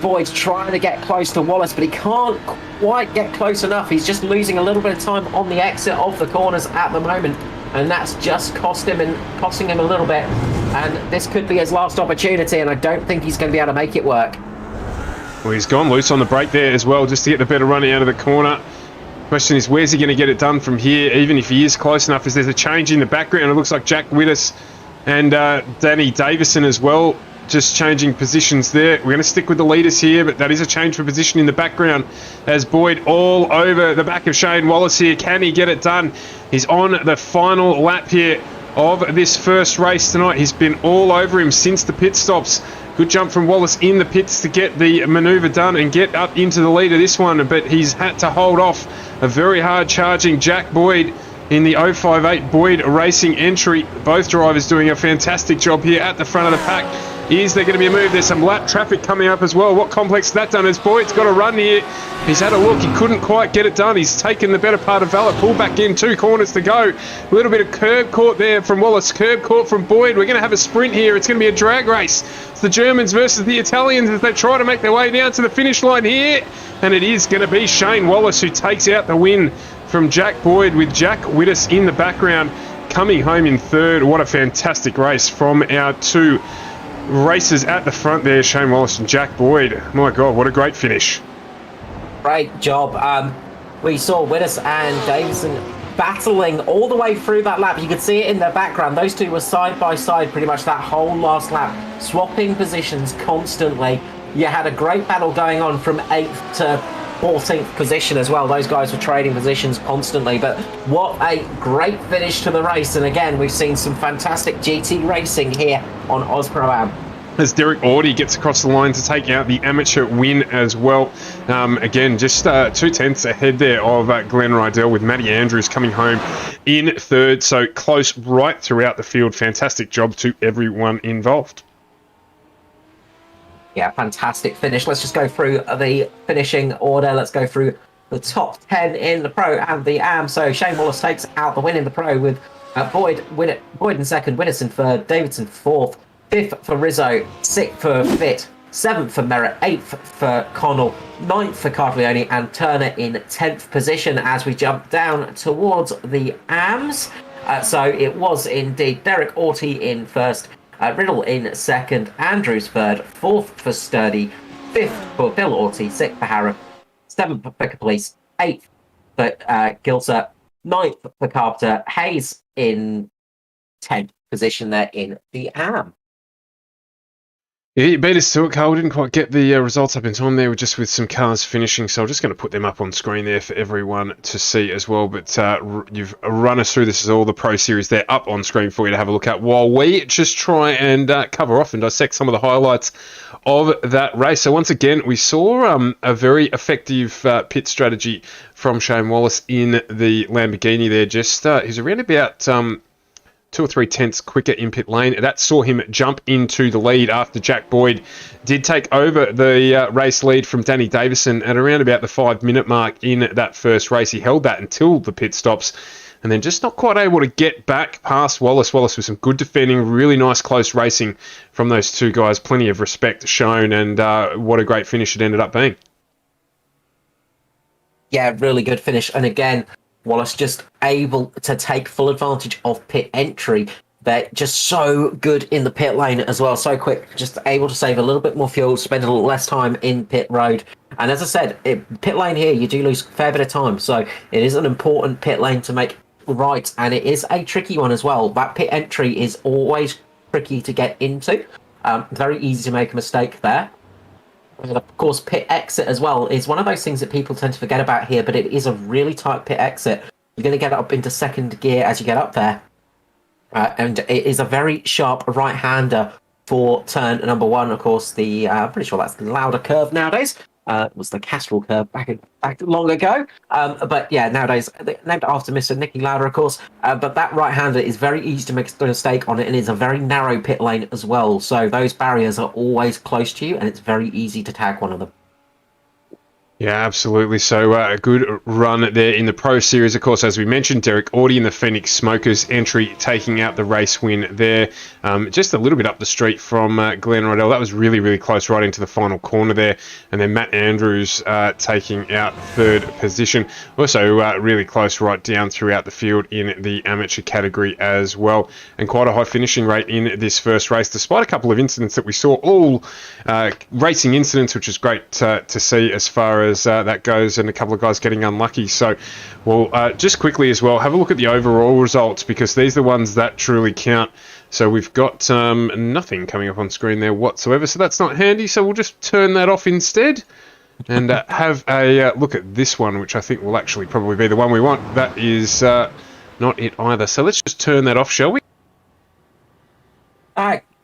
Boyd trying to get close to Wallace, but he can't quite get close enough. He's just losing a little bit of time on the exit of the corners at the moment, and that's just costing him a little bit. And this could be his last opportunity, and I don't think he's going to be able to make it work. Well, he's gone loose on the brake there as well, just to get the better run out of the corner. Question is, where's he going to get it done from here, even if he is close enough, as there's a change in the background. It looks like Jack Widders and Danny Davison as well, just changing positions there. We're going to stick with the leaders here, but that is a change for position in the background as Boyd all over the back of Shane Wallace here. Can he get it done? He's on the final lap here of this first race tonight. He's been all over him since the pit stops. Good jump from Wallace in the pits to get the manoeuvre done and get up into the lead of this one, but he's had to hold off a very hard charging Jack Boyd in the 058 Boyd Racing entry. Both drivers doing a fantastic job here at the front of the pack. Is there going to be a move? There's some lap traffic coming up as well. What complex is that done? As Boyd's got a run here. He's had a look. He couldn't quite get it done. He's taken the better part of Valor. Pull back in, 2 corners to go. A little bit of curb caught there from Wallace. Curb caught from Boyd. We're going to have a sprint here. It's going to be a drag race. It's the Germans versus the Italians as they try to make their way down to the finish line here. And it is going to be Shane Wallace who takes out the win from Jack Boyd, with Jack Widders in the background coming home in third. What a fantastic race from our 2 racers at the front there, Shane Wallace and Jack Boyd. My God, what a great finish. Great job. We saw Widders and Davison battling all the way through that lap. You could see it in the background. Those 2 were side by side pretty much that whole last lap, swapping positions constantly. You had a great battle going on from 8th to 14th position as well. Those guys were trading positions constantly, but what a great finish to the race. And again, we've seen some fantastic GT racing here on Ausproam. As Derek Audie gets across the line to take out the amateur win as well. Again, just 2 tenths ahead there of Glenn Rydell, with Matty Andrews coming home in third. So close right throughout the field. Fantastic job to everyone involved. Yeah, fantastic finish. Let's just go through the finishing order. Let's go through the top 10 in the Pro and the AM. So Shane Wallace takes out the win in the Pro with Boyd in second, Widders in third, Davidson fourth, 5th for Rizzo, 6th for Fitt, 7th for Merritt, 8th for Connell, 9th for Cartleone, and Turner in 10th position as we jump down towards the AMs. So it was indeed Derek Orty in first, Riddle in second, Andrews third, 4th for Sturdy, 5th for Bill Orty, 6th for Harrop, 7th for Picker Police, 8th for Gilser, 9th for Carpenter, Hayes in 10th position there in the AM. Yeah, you beat us to it, Carl. We didn't quite get the results up in time there, just with some cars finishing, so I'm just going to put them up on screen there for everyone to see as well. But you've run us through this as all the Pro Series there up on screen for you to have a look at, while we just try and cover off and dissect some of the highlights of that race. So once again, we saw a very effective pit strategy from Shane Wallace in the Lamborghini there. Just he's around about 2 or 3 tenths quicker in pit lane. That saw him jump into the lead after Jack Boyd did take over the race lead from Danny Davison at around about the 5-minute mark in that first race. He held that until the pit stops, and then just not quite able to get back past Wallace. Wallace with some good defending, really nice close racing from those 2 guys. Plenty of respect shown, and what a great finish it ended up being. Yeah, really good finish. And again, Wallace just able to take full advantage of pit entry. They're just so good in the pit lane as well, so quick, just able to save a little bit more fuel, spend a little less time in pit road. And as I said, pit lane here, you do lose a fair bit of time, so it is an important pit lane to make right, and it is a tricky one as well. That pit entry is always tricky to get into. Very easy to make a mistake there. And of course, pit exit as well is one of those things that people tend to forget about here, but it is a really tight pit exit. You're going to get up into second gear as you get up there. And it is a very sharp right-hander for turn number 1. Of course, I'm pretty sure that's the Lauder curve nowadays. It was the Castrol curve back long ago. But yeah, nowadays, named after Mr. Nicky Lauder, of course. But that right-hander is very easy to make a mistake on it, and it's a very narrow pit lane as well. So those barriers are always close to you, and it's very easy to tag one of them. Yeah, absolutely. So a good run there in the Pro Series. Of course, as we mentioned, Derek Audie and the Phoenix Smokers entry taking out the race win there. Just a little bit up the street from Glenn Riddell. That was really, really close right into the final corner there. And then Matt Andrews taking out third position. Also really close right down throughout the field in the amateur category as well. And quite a high finishing rate in this first race, despite a couple of incidents that we saw, all racing incidents, which is great to see as far as that goes, and a couple of guys getting unlucky. So we'll just quickly as well have a look at the overall results, because these are the ones that truly count. So we've got nothing coming up on screen there whatsoever, so that's not handy, so we'll just turn that off instead and have a look at this one, which I think will actually probably be the one we want. That is not it either, so let's just turn that off, shall we?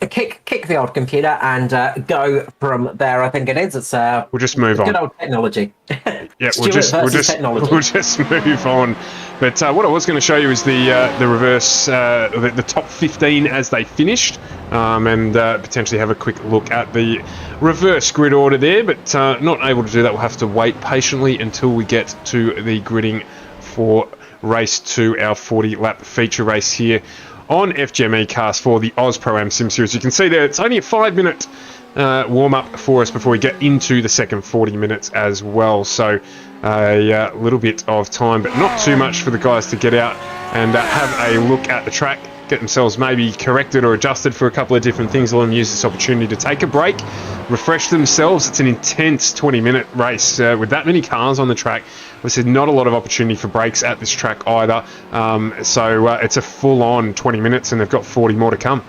Kick the old computer and go from there. I think it is. It's we'll just move on. Good old technology. Yeah, we'll just move on. But what I was going to show you is the reverse, the top 15 as they finished, and potentially have a quick look at the reverse grid order there. But not able to do that. We'll have to wait patiently until we get to the gridding for race 2, our 40-lap feature race here on FGM eCast for the Ausproam Sim Series. You can see there, it's only a 5-minute warm-up for us before we get into the second 40 minutes as well. So a little bit of time, but not too much for the guys to get out and have a look at the track, get themselves maybe corrected or adjusted for a couple of different things. Let them use this opportunity to take a break, refresh themselves. It's an intense 20-minute race with that many cars on the track. There's not a lot of opportunity for breaks at this track either. So it's a full-on 20 minutes, and they've got 40 more to come.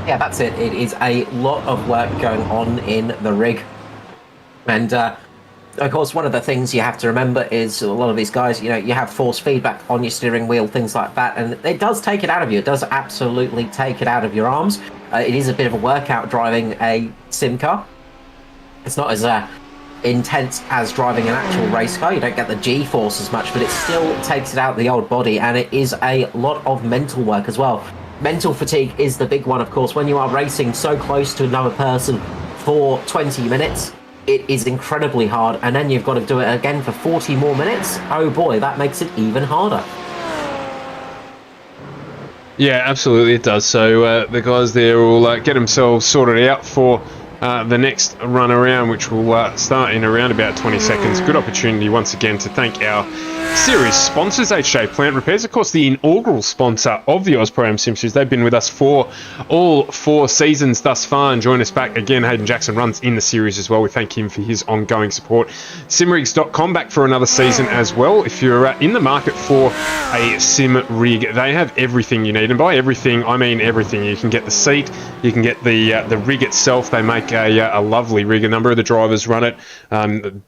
Yeah, that's it. It is a lot of work going on in the rig. And of course, one of the things you have to remember is a lot of these guys, you have force feedback on your steering wheel, things like that, and it does take it out of you. It does absolutely take it out of your arms. It is a bit of a workout driving a sim car. It's not as intense as driving an actual race car. You don't get the G-force as much, but it still takes it out of the old body, and it is a lot of mental work as well. Mental fatigue is the big one, of course. When you are racing so close to another person for 20 minutes, it is incredibly hard, and then you've got to do it again for 40 more minutes. Oh boy, that makes it even harder. Yeah, absolutely it does. So the guys there will get themselves sorted out for the next run around, which will start in around about 20 seconds. Good opportunity once again to thank our series sponsors, HJ Plant Repairs, of course the inaugural sponsor of the Ausproam Sim Series. They've been with us for all 4 seasons thus far, and join us back again. Hayden Jackson runs in the series as well. We thank him for his ongoing support. Simrigs.com back for another season as well. If you're in the market for a sim rig, they have everything you need, and by everything I mean everything. You can get the seat, you can get the rig itself. They make a lovely rig. A number of the drivers run it.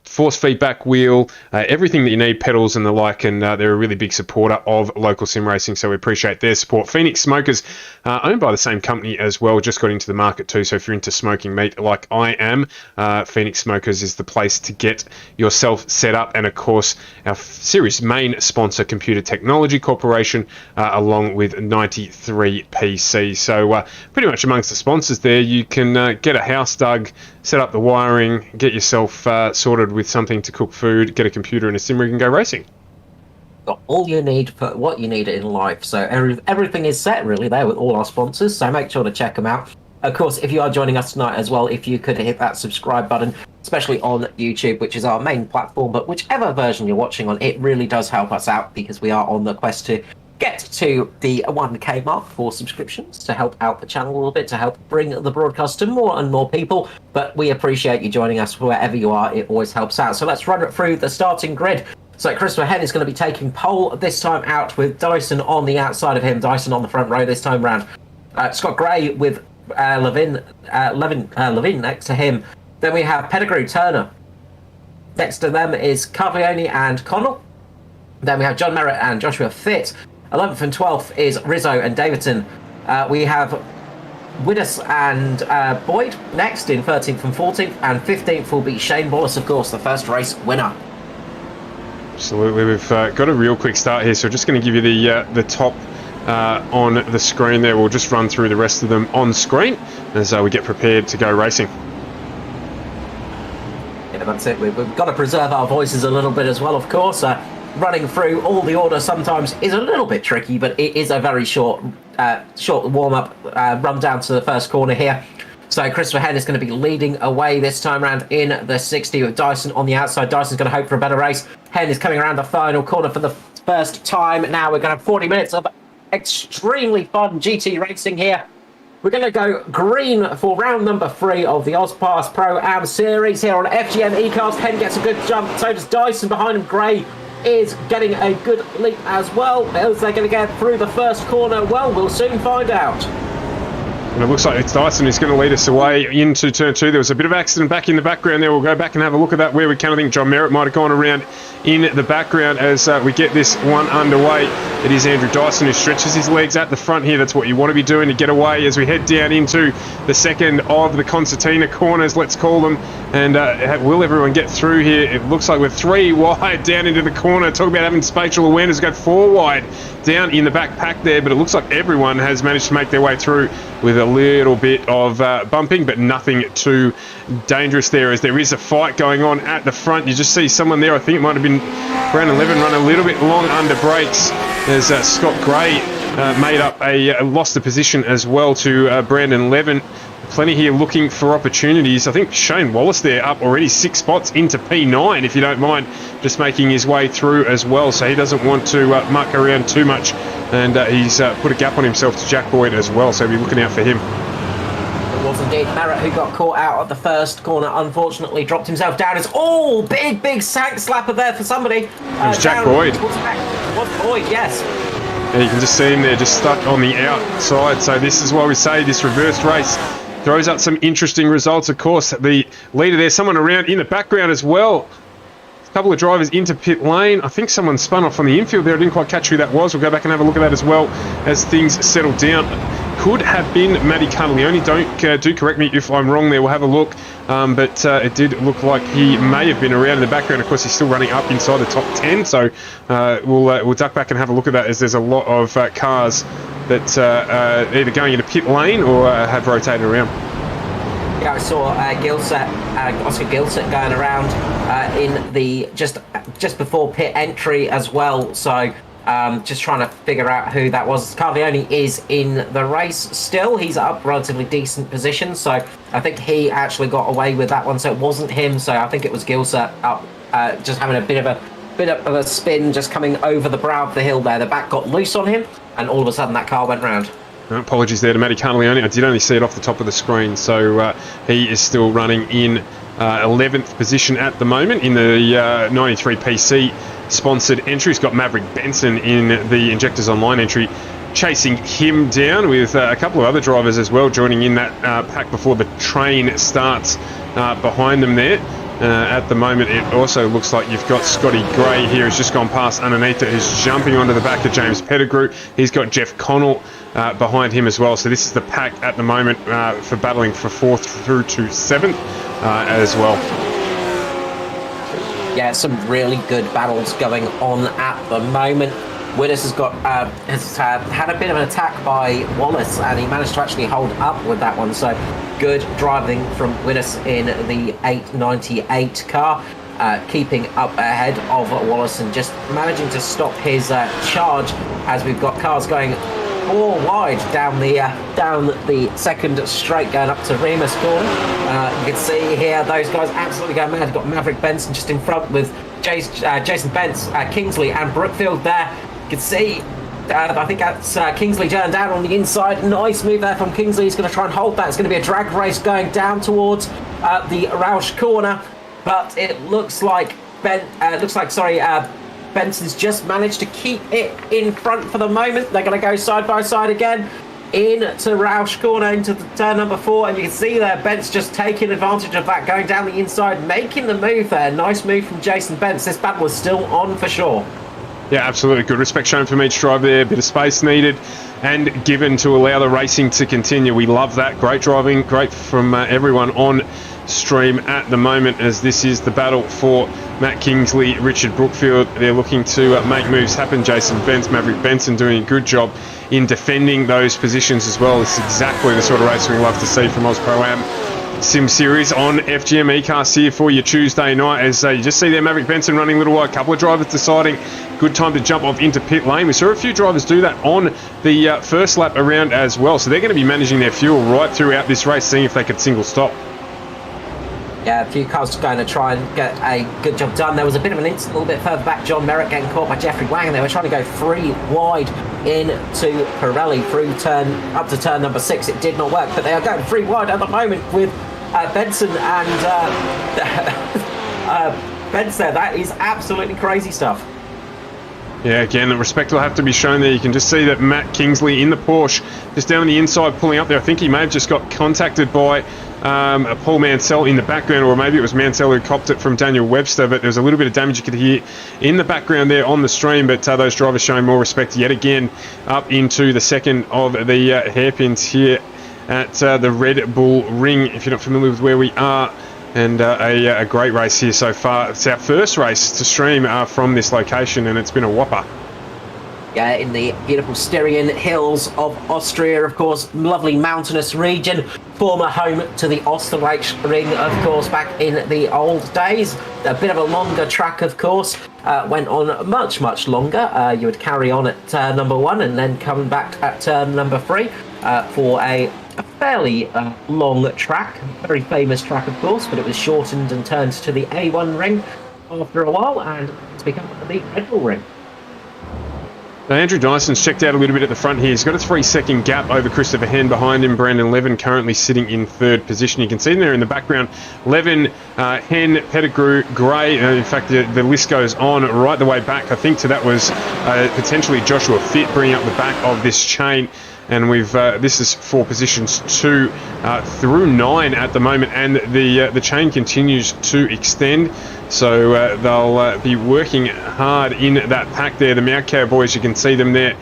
Force feedback wheel, everything that you need, pedals and the like, and they're a really big supporter of local sim racing, so we appreciate their support. Phoenix Smokers, owned by the same company as well, just got into the market too, so if you're into smoking meat like I am, Phoenix Smokers is the place to get yourself set up. And of course our series main sponsor, Computer Technology Corporation, along with 93PC. So pretty much amongst the sponsors there, you can get a house dug, set up the wiring, get yourself sorted with something to cook food, get a computer and a sim rig and go racing. Got all you need for what you need in life. So everything is set really there with all our sponsors, so make sure to check them out. Of course, if you are joining us tonight as well, if you could hit that subscribe button, especially on YouTube, which is our main platform, but whichever version you're watching on, it really does help us out, because we are on the quest to get to the 1k mark for subscriptions to help out the channel a little bit, to help bring the broadcast to more and more people. But we appreciate you joining us wherever you are. It always helps out. So let's run it through the starting grid. So Christopher Hen is going to be taking pole this time out, with Dyson on the outside of him, Dyson on the front row this time round. Scott Gray with Levin next to him. Then we have Pettigrew, Turner. Next to them is Carvione and Connell. Then we have John Merritt and Joshua Fitt. 11th and 12th is Rizzo and Davidson. We have Widdus and Boyd next in 13th and 14th, and 15th will be Shane Wallace, of course, the first race winner. Absolutely, we've got a real quick start here, so just going to give you the top on the screen there. We'll just run through the rest of them on screen as we get prepared to go racing. Yeah, that's it. We've got to preserve our voices a little bit as well, of course. Running through all the order sometimes is a little bit tricky, but it is a very short warm-up run down to the first corner here. So Christopher Henn is going to be leading away this time around in the 60 with Dyson on the outside. Dyson's going to hope for a better race. Henn is coming around the final corner for the first time. Now we're going to have 40 minutes of extremely fun GT racing here. We're going to go green for round number 3 of the Ausproam Pro-Am Series here on FGM E-Cast. Henn gets a good jump, so does Dyson behind him. Gray is getting a good leap as well. Is they going to get through the first corner? Well, we'll soon find out. And it looks like it's Dyson who's going to lead us away into turn 2. There was a bit of accident back in the background there. We'll go back and have a look at that where we can. I think John Merritt might have gone around in the background as we get this one underway. It is Andrew Dyson who stretches his legs at the front here. That's what you want to be doing to get away as we head down into the second of the concertina corners, let's call them. And will everyone get through here? It looks like we're 3 wide down into the corner. Talk about having spatial awareness. Go 4 wide down in the back pack there, but it looks like everyone has managed to make their way through with a little bit of bumping, but nothing too dangerous there as there is a fight going on at the front. You just see someone there, I think it might have been Brandon Levin, run a little bit long under brakes as Scott Gray lost the position as well to Brandon Levin. Plenty here looking for opportunities. I think Shane Wallace there up already 6 spots into P9, if you don't mind, just making his way through as well. So he doesn't want to muck around too much, and he's put a gap on himself to Jack Boyd as well, so be looking out for him. It was indeed Merritt who got caught out at the first corner, unfortunately dropped himself down. It's big sank slapper there for somebody. It was Jack Boyd. It was Boyd, yes. Yeah, you can just see him there just stuck on the outside. So this is why we say this reversed race throws up some interesting results. Of course, the leader there, someone around in the background as well. A couple of drivers into pit lane. I think someone spun off on the infield there. I didn't quite catch who that was. We'll go back and have a look at that as well as things settle down. Could have been Matty Cardleone. Do correct me if I'm wrong there. We'll have a look. But it did look like he may have been around in the background. Of course, he's still running up inside the top 10. So we'll duck back and have a look at that as there's a lot of cars that are either going into pit lane or have rotated around. Yeah, I saw Oscar Gilsett going around in the just before pit entry as well. So just trying to figure out who that was. Cardleone is in the race still. He's up relatively decent position. So I think he actually got away with that one. So it wasn't him. So I think it was Gilsett up, just having a bit of a spin, just coming over the brow of the hill there. The back got loose on him, and all of a sudden that car went round. Apologies there to Matty Cardleone. I did only see it off the top of the screen. So he is still running in 11th position at the moment in the 93 PC sponsored entry. He's got Maverick Benson in the Injectors Online entry chasing him down, with a couple of other drivers as well joining in that pack before the train starts behind them there. At the moment, it also looks like you've got Scotty Gray here who's just gone past underneath it, who's jumping onto the back of James Pettigrew. He's got Jeff Connell behind him as well. So this is the pack at the moment for battling for 4th through to 7th as well. Yeah, some really good battles going on at the moment. Willis has got has had a bit of an attack by Wallace, and he managed to actually hold up with that one. So good driving from Willis in the 898 car, keeping up ahead of Wallace and just managing to stop his charge as we've got cars going 4 wide down the second straight going up to Remus corner. You can see here those guys absolutely going mad. You've got Maverick Benson just in front with Jason Bentz, Kingsley and Brookfield there. You can see I think that's Kingsley turned down on the inside. Nice move there from Kingsley. He's going to try and hold that. It's going to be a drag race going down towards the Roush corner, but it looks like Benson's just managed to keep it in front for the moment. They're going to go side by side again into Roush corner, into the turn number 4, and you can see there Bentz just taking advantage of that, going down the inside, making the move there. Nice move from Jason Bentz. This battle is still on for sure. Yeah, absolutely. Good respect shown from each driver there. A bit of space needed and given to allow the racing to continue. We love that. Great driving. Great from everyone on stream at the moment, as this is the battle for Matt Kingsley, Richard Brookfield. They're looking to make moves happen. Jason Bentz, Maverick Benson doing a good job in defending those positions as well. It's exactly the sort of racing we love to see from Ausproam. Sim Series on FGM eCast here for your Tuesday night, as you just see there Maverick Benson running a little while, a couple of drivers deciding good time to jump off into pit lane. We saw a few drivers do that on the first lap around as well, so they're going to be managing their fuel right throughout this race, seeing if they could single stop. Yeah, a few cars going to try and get a good job done. There was a bit of an incident a little bit further back. John Merritt getting caught by Jeffrey Wang, and they were trying to go 3 wide into Pirelli through up to turn number 6. It did not work, but they are going 3 wide at the moment with Benson and Benz there. That is absolutely crazy stuff. Yeah, again, the respect will have to be shown there. You can just see that Matt Kingsley in the Porsche, just down the inside, pulling up there. I think he may have just got contacted by Paul Mansell in the background, or maybe it was Mansell who copped it from Daniel Webster, but there was a little bit of damage you could hear in the background there on the stream, but those drivers showing more respect yet again up into the second of the hairpins here at the Red Bull Ring, if you're not familiar with where we are. And a great race here so far. It's our first race to stream from this location, and it's been a whopper. Yeah, in the beautiful Styrian hills of Austria, of course, lovely mountainous region, former home to the Ring, of course, back in the old days. A bit of a longer track, of course, went on much longer. You would carry on at number 1 and then come back at turn number 3 for a fairly long track, very famous track, of course, but it was shortened and turned to the A1 ring after a while, and it's become the Red Bull Ring. Now, Andrew Dyson's checked out a little bit at the front here. He's got a 3-second gap over Christopher Henn behind him. Brandon Levin currently sitting in 3rd position. You can see him there in the background. Levin, Henn, Pettigrew, Gray. In fact, the list goes on right the way back. I think to that was potentially Joshua Fitt bringing up the back of this chain. And we've this is for positions 2 through 9 at the moment, and the chain continues to extend. So they'll be working hard in that pack there. The Meow Cow boys, you can see them there.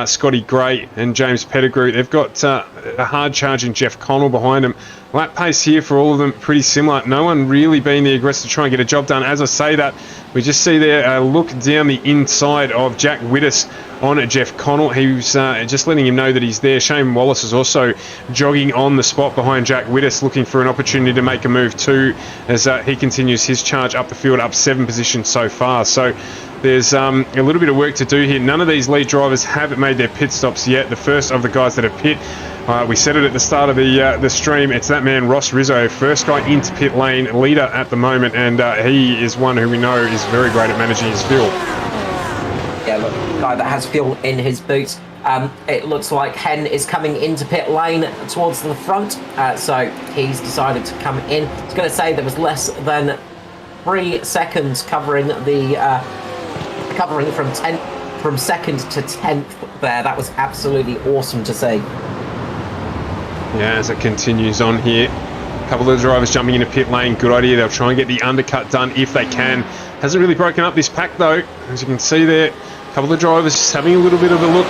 Scotty Gray and James Pettigrew. They've got a hard charging Jeff Connell behind them. Lap pace here for all of them pretty similar. No one really being the aggressor to try and get a job done. As I say that, we just see there a look down the inside of Jack Wittes on Jeff Connell. He was just letting him know that he's there. Shane Wallace is also jogging on the spot behind Jack Wittes, looking for an opportunity to make a move too, as he continues his charge up the field, up 7 positions so far. So there's a little bit of work to do here. None of these lead drivers have made their pit stops yet. The first of the guys that have pit, we said it at the start of the stream, it's that man Ross Rizzo, first guy into pit lane, leader at the moment, and he is one who we know is very great at managing his fuel. Yeah, look, guy that has fuel in his boots. It looks like Henn is coming into pit lane towards the front, so he's decided to come in. I was going to say there was less than 3 seconds covering the covering from 2nd to 10th there. That was absolutely awesome to see. Yeah, as it continues on here, a couple of drivers jumping into pit lane, good idea. They'll try and get the undercut done if they can. Hasn't really broken up this pack though, as you can see there. A couple of drivers just having a little bit of a look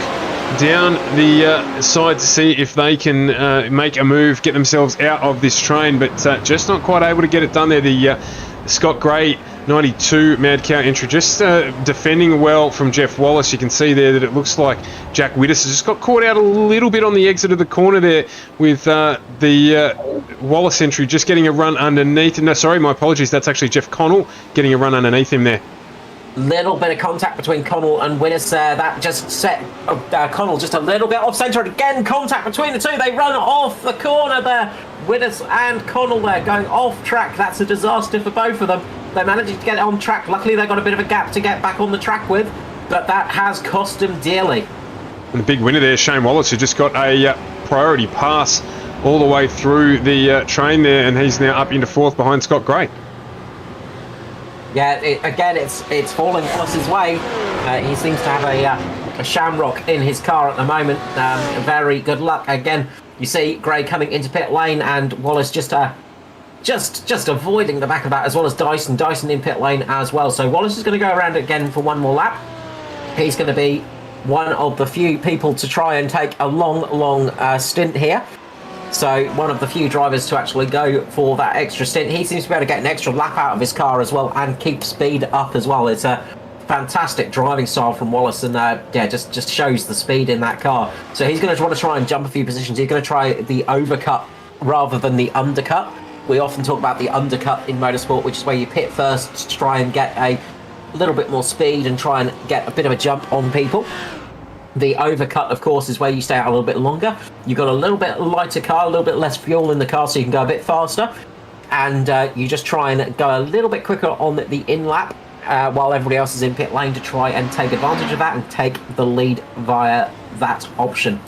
down the side to see if they can make a move, get themselves out of this train, but just not quite able to get it done there. The Scott Gray 92 Mad Cow entry, just defending well from Jeff Wallace. You can see there that it looks like Jack Wittes has just got caught out a little bit on the exit of the corner there with the Wallace entry just getting a run underneath. No, sorry, my apologies. That's actually Jeff Connell getting a run underneath him there. Little bit of contact between Connell and Wittes there. That just set Connell just a little bit off centre. Again, contact between the two. They run off the corner there. Wittes and Connell there going off track. That's a disaster for both of them. They're managing to get on track. Luckily, they've got a bit of a gap to get back on the track with, but that has cost them dearly. And the big winner there, Shane Wallace, who just got a priority pass all the way through the train there, and he's now up into 4th behind Scott Gray. Yeah, again, it's falling Wallace's way. He seems to have a shamrock in his car at the moment. Very good luck. Again, you see Gray coming into pit lane, and Wallace just avoiding the back of that, as well as Dyson. Dyson in pit lane as well. So Wallace is going to go around again for one more lap. He's going to be one of the few people to try and take a long stint here. So one of the few drivers to actually go for that extra stint. He seems to be able to get an extra lap out of his car as well and keep speed up as well. It's a fantastic driving style from Wallace, and yeah, just shows the speed in that car. So he's going to want to try and jump a few positions. He's going to try the overcut rather than the undercut. We often talk about the undercut in motorsport, which is where you pit first to try and get a little bit more speed and try and get a bit of a jump on people. The overcut, of course, is where you stay out a little bit longer. You've got a little bit lighter car, a little bit less fuel in the car, so you can go a bit faster. And you just try and go a little bit quicker on the in-lap while everybody else is in pit lane to try and take advantage of that and take the lead via that option.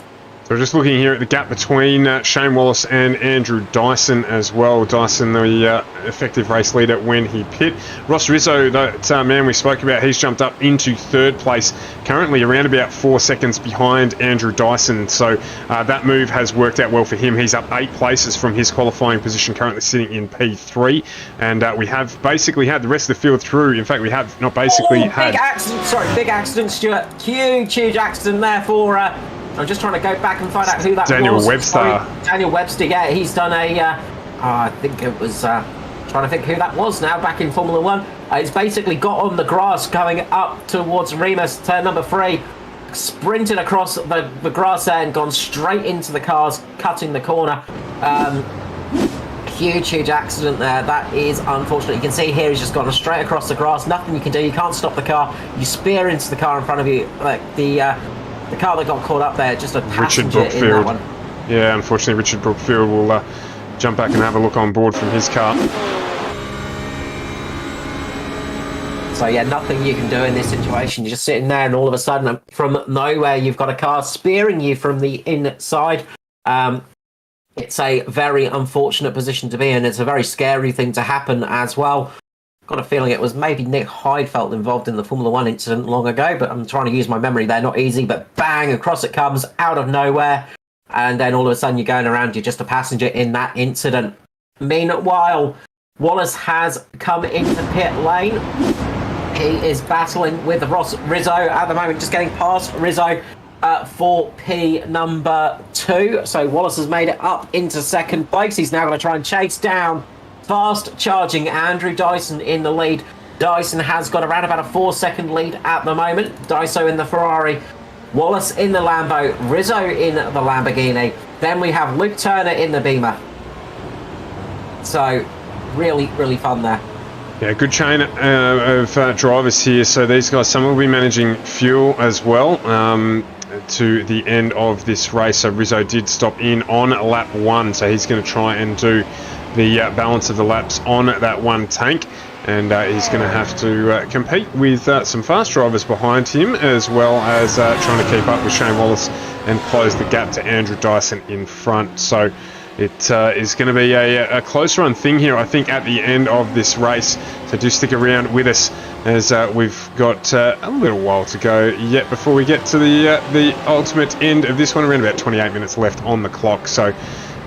So we're just looking here at the gap between Shane Wallace and Andrew Dyson as well. Dyson, the effective race leader when he pit. Ross Rizzo, that man we spoke about, he's jumped up into third place, currently around about 4 seconds behind Andrew Dyson. So that move has worked out well for him. He's up 8 places from his qualifying position, currently sitting in P3. And we have basically had the rest of the field through. In fact, we have not basically had... Big accident, Stuart. Huge accident there for... I'm just trying to go back and find out who that Daniel was. Webster. Daniel Webster, yeah, he's done a... I think it was... trying to think who that was now, back in Formula 1. It's basically got on the grass going up towards Remus, turn number 3. Sprinted across the grass there and gone straight into the cars, cutting the corner. Huge accident there. That is unfortunate. You can see here he's just gone straight across the grass. Nothing you can do. You can't stop the car. You spear into the car in front of you. Like the car that got caught up there, just a passenger in that one. Yeah, unfortunately, Richard Brookfield will jump back and have a look on board from his car. So yeah, nothing you can do in this situation. You're just sitting there and all of a sudden, from nowhere, you've got a car spearing you from the inside. It's a very unfortunate position to be in. It's a very scary thing to happen as well. Got a feeling it was maybe Nick Heidfeld involved in the Formula 1 incident long ago, but I'm trying to use my memory there. Not easy, but bang, across it comes out of nowhere. And then all of a sudden you're going around, you're just a passenger in that incident. Meanwhile, Wallace has come into pit lane. He is battling with Ross Rizzo at the moment, just getting past Rizzo for P number 2. So Wallace has made it up into second place. He's now going to try and chase down fast charging Andrew Dyson in the lead. Dyson has got around about a 4-second lead at the moment. Dyson in the Ferrari, Wallace in the Lambo, Rizzo in the Lamborghini. Then we have Luke Turner in the Beamer. So really fun there. Yeah, good chain of drivers here. So these guys, some will be managing fuel as well to the end of this race. So Rizzo did stop in on lap 1, so he's going to try and do the balance of the laps on that one tank, and he's going to have to compete with some fast drivers behind him, as well as trying to keep up with Shane Wallace and close the gap to Andrew Dyson in front. So it is going to be a close run thing here, I think, at the end of this race. So do stick around with us, as we've got a little while to go yet before we get to the ultimate end of this one. Around about 28 minutes left on the clock. So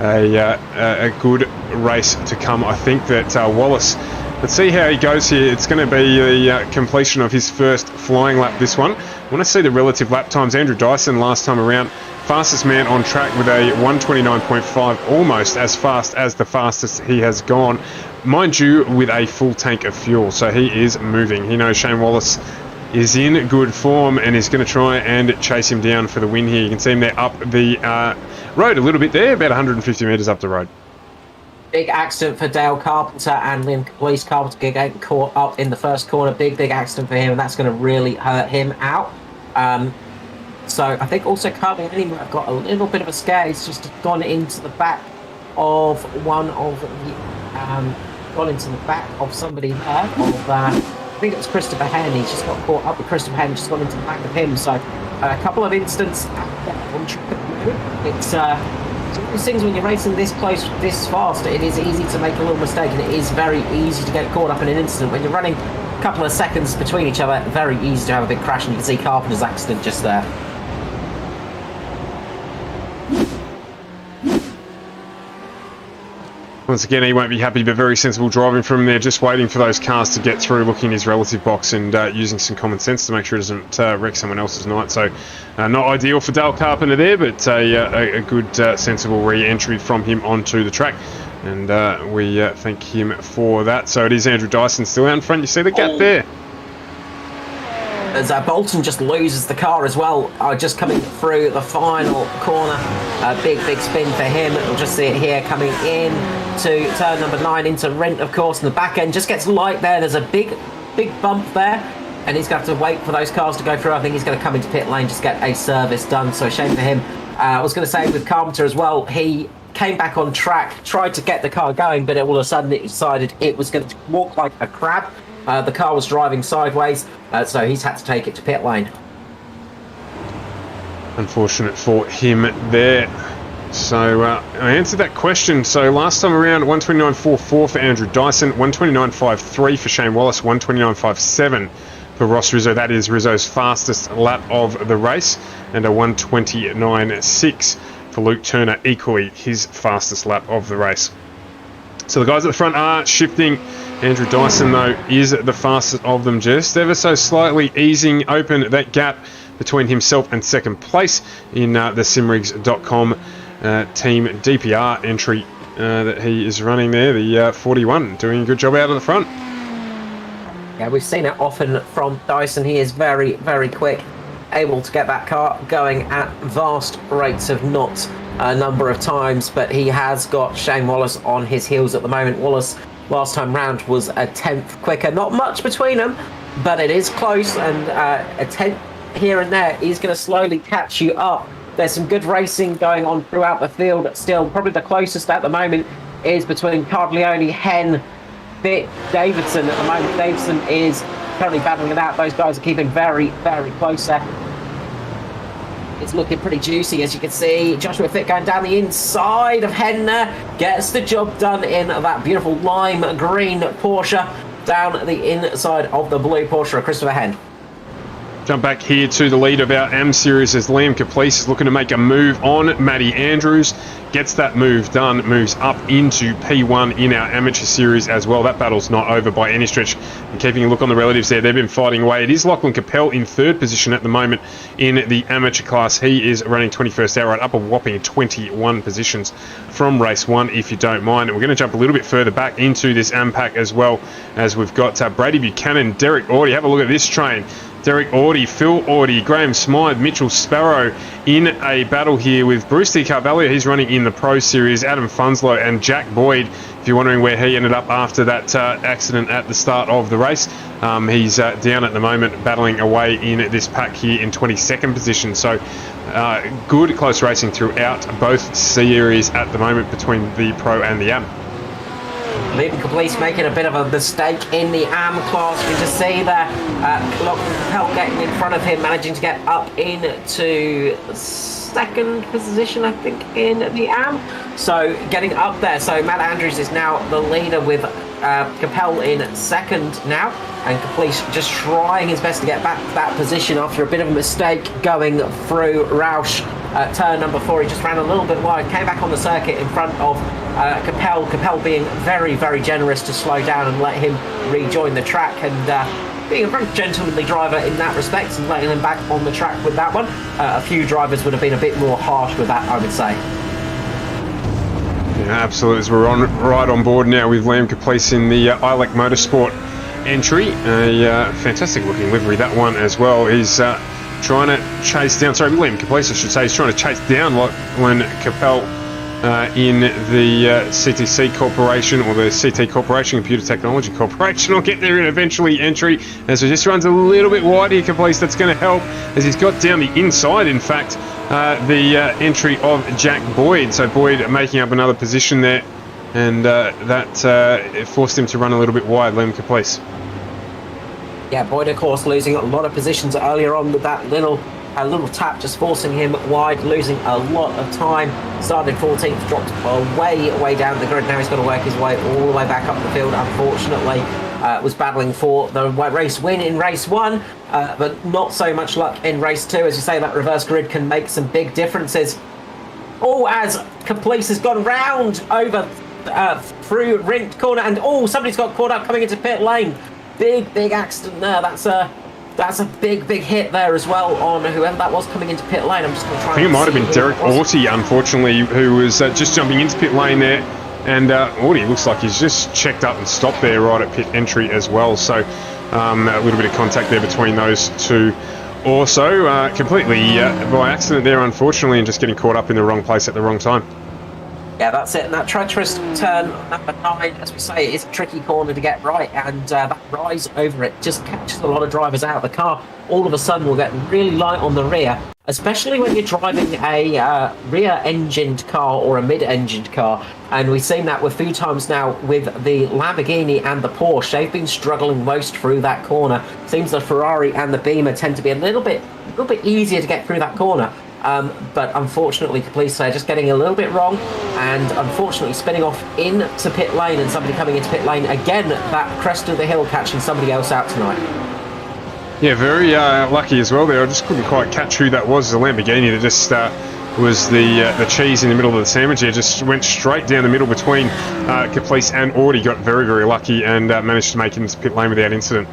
a good race to come. I think that Wallace, let's see how he goes here. It's going to be the completion of his first flying lap, this one. I want to see the relative lap times. Andrew Dyson last time around, fastest man on track with a 129.5, almost as fast as the fastest he has gone, mind you, with a full tank of fuel. So he is moving. He knows Shane Wallace is in good form and is going to try and chase him down for the win here. You can see him there up the road a little bit there, about 150 metres up the road. Big accident for Dale Carpenter and Liam Police. Carpenter getting caught up in the first corner. Big accident for him, and that's going to really hurt him out. So I think also Carpenter might have got a little bit of a scare. He's just gone into the back of one of the... gone into the back of somebody there. I think it was Christopher Hen. He's just got caught up with Christopher Hen, just gone into the back of him. So a couple of incidents on track at the moment. It's one of those things when you're racing this close, this fast, it is easy to make a little mistake, and it is very easy to get caught up in an incident. When you're running a couple of seconds between each other, very easy to have a big crash, and you can see Carpenter's accident just there. Once again, he won't be happy, but very sensible driving from there, just waiting for those cars to get through, looking in his relative box and using some common sense to make sure it doesn't wreck someone else's night. So not ideal for Dale Carpenter there, but a good sensible re-entry from him onto the track, and we thank him for that. So it is Andrew Dyson still out in front. You see the gap there. as Bolton just loses the car as well, just coming through the final corner. Big spin for him. We'll just see it here coming in to turn number 9 into Rent, of course, and the back end just gets light there. There's a big bump there, and he's going to have to wait for those cars to go through. I think he's going to come into pit lane, just get a service done, so shame for him. I was going to say with Carpenter as well, he came back on track, tried to get the car going, but all of a sudden it decided it was going to walk like a crab. The car was driving sideways, so he's had to take it to pit lane. Unfortunate for him there. So I answered that question. So last time around, 129.44 for Andrew Dyson, 129.53 for Shane Wallace, 129.57 for Ross Rizzo. That is Rizzo's fastest lap of the race, and a 129.6 for Luke Turner, equally his fastest lap of the race. So the guys at the front are shifting. Andrew Dyson, though, is the fastest of them, just ever so slightly easing open that gap between himself and second place in the simrigs.com team DPR entry that he is running there, the 41, doing a good job out of the front. Yeah, we've seen it often from Dyson. He is very quick, able to get that car going at vast rates of knots a number of times, but he has got Shane Wallace on his heels at the moment. Wallace last time round was a 10th quicker, not much between them, but it is close, and a 10th here and there is going to slowly catch you up. There's some good racing going on throughout the field still. Probably the closest at the moment is between Cardleone, Henn, Vitt, Davidson at the moment. Davidson is currently battling it out. Those guys are keeping very close there. It's looking pretty juicy, as you can see. Joshua Fitt going down the inside of Henner, gets the job done in that beautiful lime green Porsche, down the inside of the blue Porsche, Christopher Henn. Jump back here to the lead of our M Series as Liam Caplice is looking to make a move on Matty Andrews. Gets that move done, moves up into P1 in our Amateur Series as well. That battle's not over by any stretch. And keeping a look on the relatives there, they've been fighting away. It is Lachlan Capel in third position at the moment in the Amateur class. He is running 21st outright, up a whopping 21 positions from race 1, if you don't mind. And we're going to jump a little bit further back into this AMPAC as well, as we've got Brady Buchanan, Derek Audie. Have a look at this train. Derek Audie, Phil Audie, Graham Smythe, Mitchell Sparrow in a battle here with Bruce D. Carvalho. He's running in the Pro Series, Adam Funslow and Jack Boyd. If you're wondering where he ended up after that accident at the start of the race, he's down at the moment battling away in this pack here in 22nd position. So good close racing throughout both series at the moment between the Pro and the AM. Liam Caplice making a bit of a mistake in the AM class. You can just see there, Lachlan Capel getting in front of him, managing to get up into second position, I think, in the AM. So getting up there. So Matt Andrews is now the leader with Capel in second now, and Caplice just trying his best to get back to that position after a bit of a mistake going through Roush. Turn number 4, he just ran a little bit wide, came back on the circuit in front of Capel. Capel being very generous to slow down and let him rejoin the track, and being a very gentlemanly driver in that respect and letting him back on the track with that one. A few drivers would have been a bit more harsh with that, I would say. Yeah, absolutely. As we're right on board now with Liam Caplice in the ILEC Motorsport entry. A fantastic looking livery, that one as well. He's trying to chase down, Liam Caplice I should say, he's trying to chase down Lachlan Capel in the CTC Corporation, or the CT Corporation, Computer Technology Corporation. I'll get there in eventually entry, as he just runs a little bit wide here, Caplice. That's going to help, as he's got down the inside, in fact, the entry of Jack Boyd. So Boyd making up another position there, and that forced him to run a little bit wide, Liam Caplice. Yeah, Boyd, of course, losing a lot of positions earlier on with that little tap, just forcing him wide, losing a lot of time. Started 14th, dropped way down the grid. Now he's got to work his way all the way back up the field, unfortunately. Was battling for the race win in race 1, but not so much luck in race 2. As you say, that reverse grid can make some big differences. Oh, as Caplice has gone round over through Rint corner, and somebody's got caught up coming into pit lane. Big accident there. That's a big hit there as well on whoever that was coming into pit lane. I'm just going to try. I think it might have been Derek Audie, unfortunately, who was just jumping into pit lane there. And Audie looks like he's just checked up and stopped there right at pit entry as well. So A little bit of contact there between those two. Also, completely by accident there, unfortunately, and just getting caught up in the wrong place at the wrong time. Yeah, that's it. And that treacherous turn number 9, as we say, it is a tricky corner to get right, and that rise over it just catches a lot of drivers out. The car all of a sudden will get really light on the rear, especially when you're driving a rear-engined car or a mid-engined car. And we've seen that a few times now with the Lamborghini and the Porsche. They've been struggling most through that corner. Seems the Ferrari and the Beamer tend to be a little bit easier to get through that corner. But unfortunately, the police are just getting a little bit wrong, and unfortunately spinning off into pit lane, and somebody coming into pit lane again. That crest of the hill catching somebody else out tonight. Yeah, very lucky as well there. I just couldn't quite catch who that was. The Lamborghini that just was the cheese in the middle of the sandwich here. Just went straight down the middle between Caprice and Audi. Got very, very lucky and managed to make it into pit lane without incident.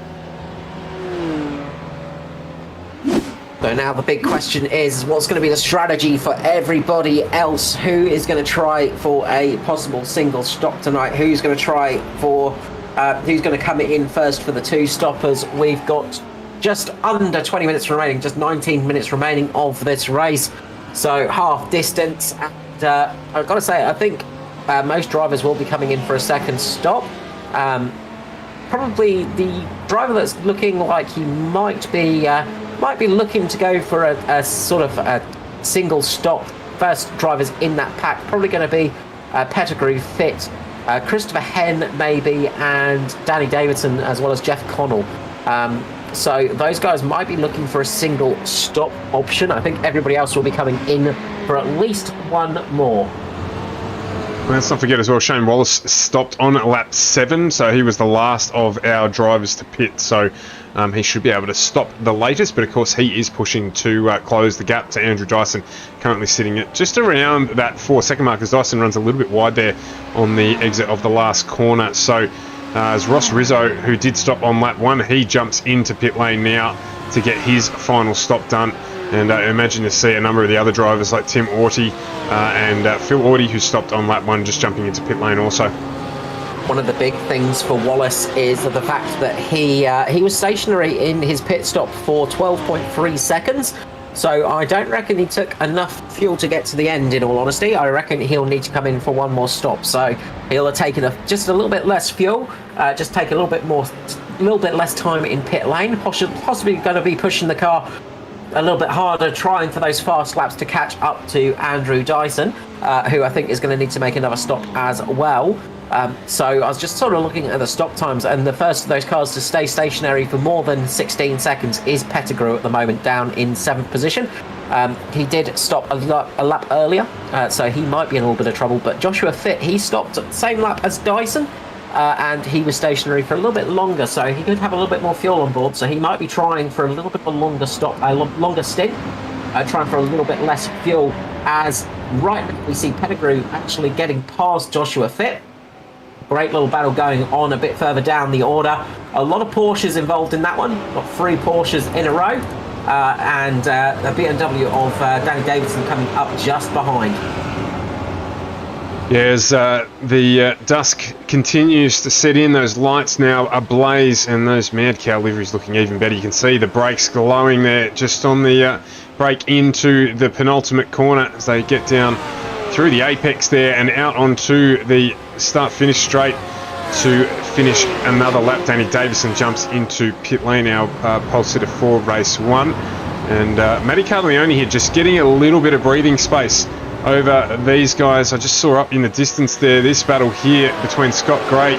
So now the big question is, what's going to be the strategy for everybody else? Who is going to try for a possible single stop tonight? Who's going to try for, who's going to come in first for the 2 stoppers? We've got just under 20 minutes remaining, just 19 minutes remaining of this race. So half distance. And I've got to say, I think most drivers will be coming in for a second stop. Probably the driver that's looking like he might be looking to go for a sort of a single stop. First drivers in that pack probably going to be Pettigrew, Fit, Christopher Henn maybe, and Danny Davidson, as well as Jeff Connell. So those guys might be looking for a single stop option. I think everybody else will be coming in for at least one more. Let's not forget as well, Shane Wallace stopped on lap 7, so he was the last of our drivers to pit. So he should be able to stop the latest, but of course he is pushing to close the gap to Andrew Dyson, currently sitting at just around that 4-second mark, as Dyson runs a little bit wide there on the exit of the last corner. So as Ross Rizzo, who did stop on lap 1, he jumps into pit lane now to get his final stop done. And I imagine to see a number of the other drivers like Tim Orty and Phil Orty, who stopped on lap 1, just jumping into pit lane also. One of the big things for Wallace is the fact that he was stationary in his pit stop for 12.3 seconds. So I don't reckon he took enough fuel to get to the end, in all honesty. I reckon he'll need to come in for one more stop. So he'll have taken just a little bit less fuel, just take a little bit less time in pit lane, possibly going to be pushing the car a little bit harder, trying for those fast laps to catch up to Andrew Dyson, who I think is going to need to make another stop as well. So I was just sort of looking at the stop times, and the first of those cars to stay stationary for more than 16 seconds is Pettigrew at the moment, down in 7th position. He did stop a lap earlier, so he might be in a little bit of trouble, but Joshua Fitt, he stopped at the same lap as Dyson, and he was stationary for a little bit longer, so he could have a little bit more fuel on board, so he might be trying for a little bit of a longer stop, a longer stint, trying for a little bit less fuel, as right now we see Pettigrew actually getting past Joshua Fitt. Great little battle going on a bit further down the order. A lot of Porsches involved in that one. Got 3 Porsches in a row. And the BMW of Danny Davidson coming up just behind. Yeah, as the dusk continues to set in, those lights now ablaze, and those Mad Cow liveries looking even better. You can see the brakes glowing there just on the brake into the penultimate corner as they get down through the apex there and out onto the start-finish straight to finish another lap. Danny Davison jumps into pit lane, our pole sitter for race 1. And Matty Carleone here just getting a little bit of breathing space over these guys. I just saw up in the distance there, this battle here between Scott Gray.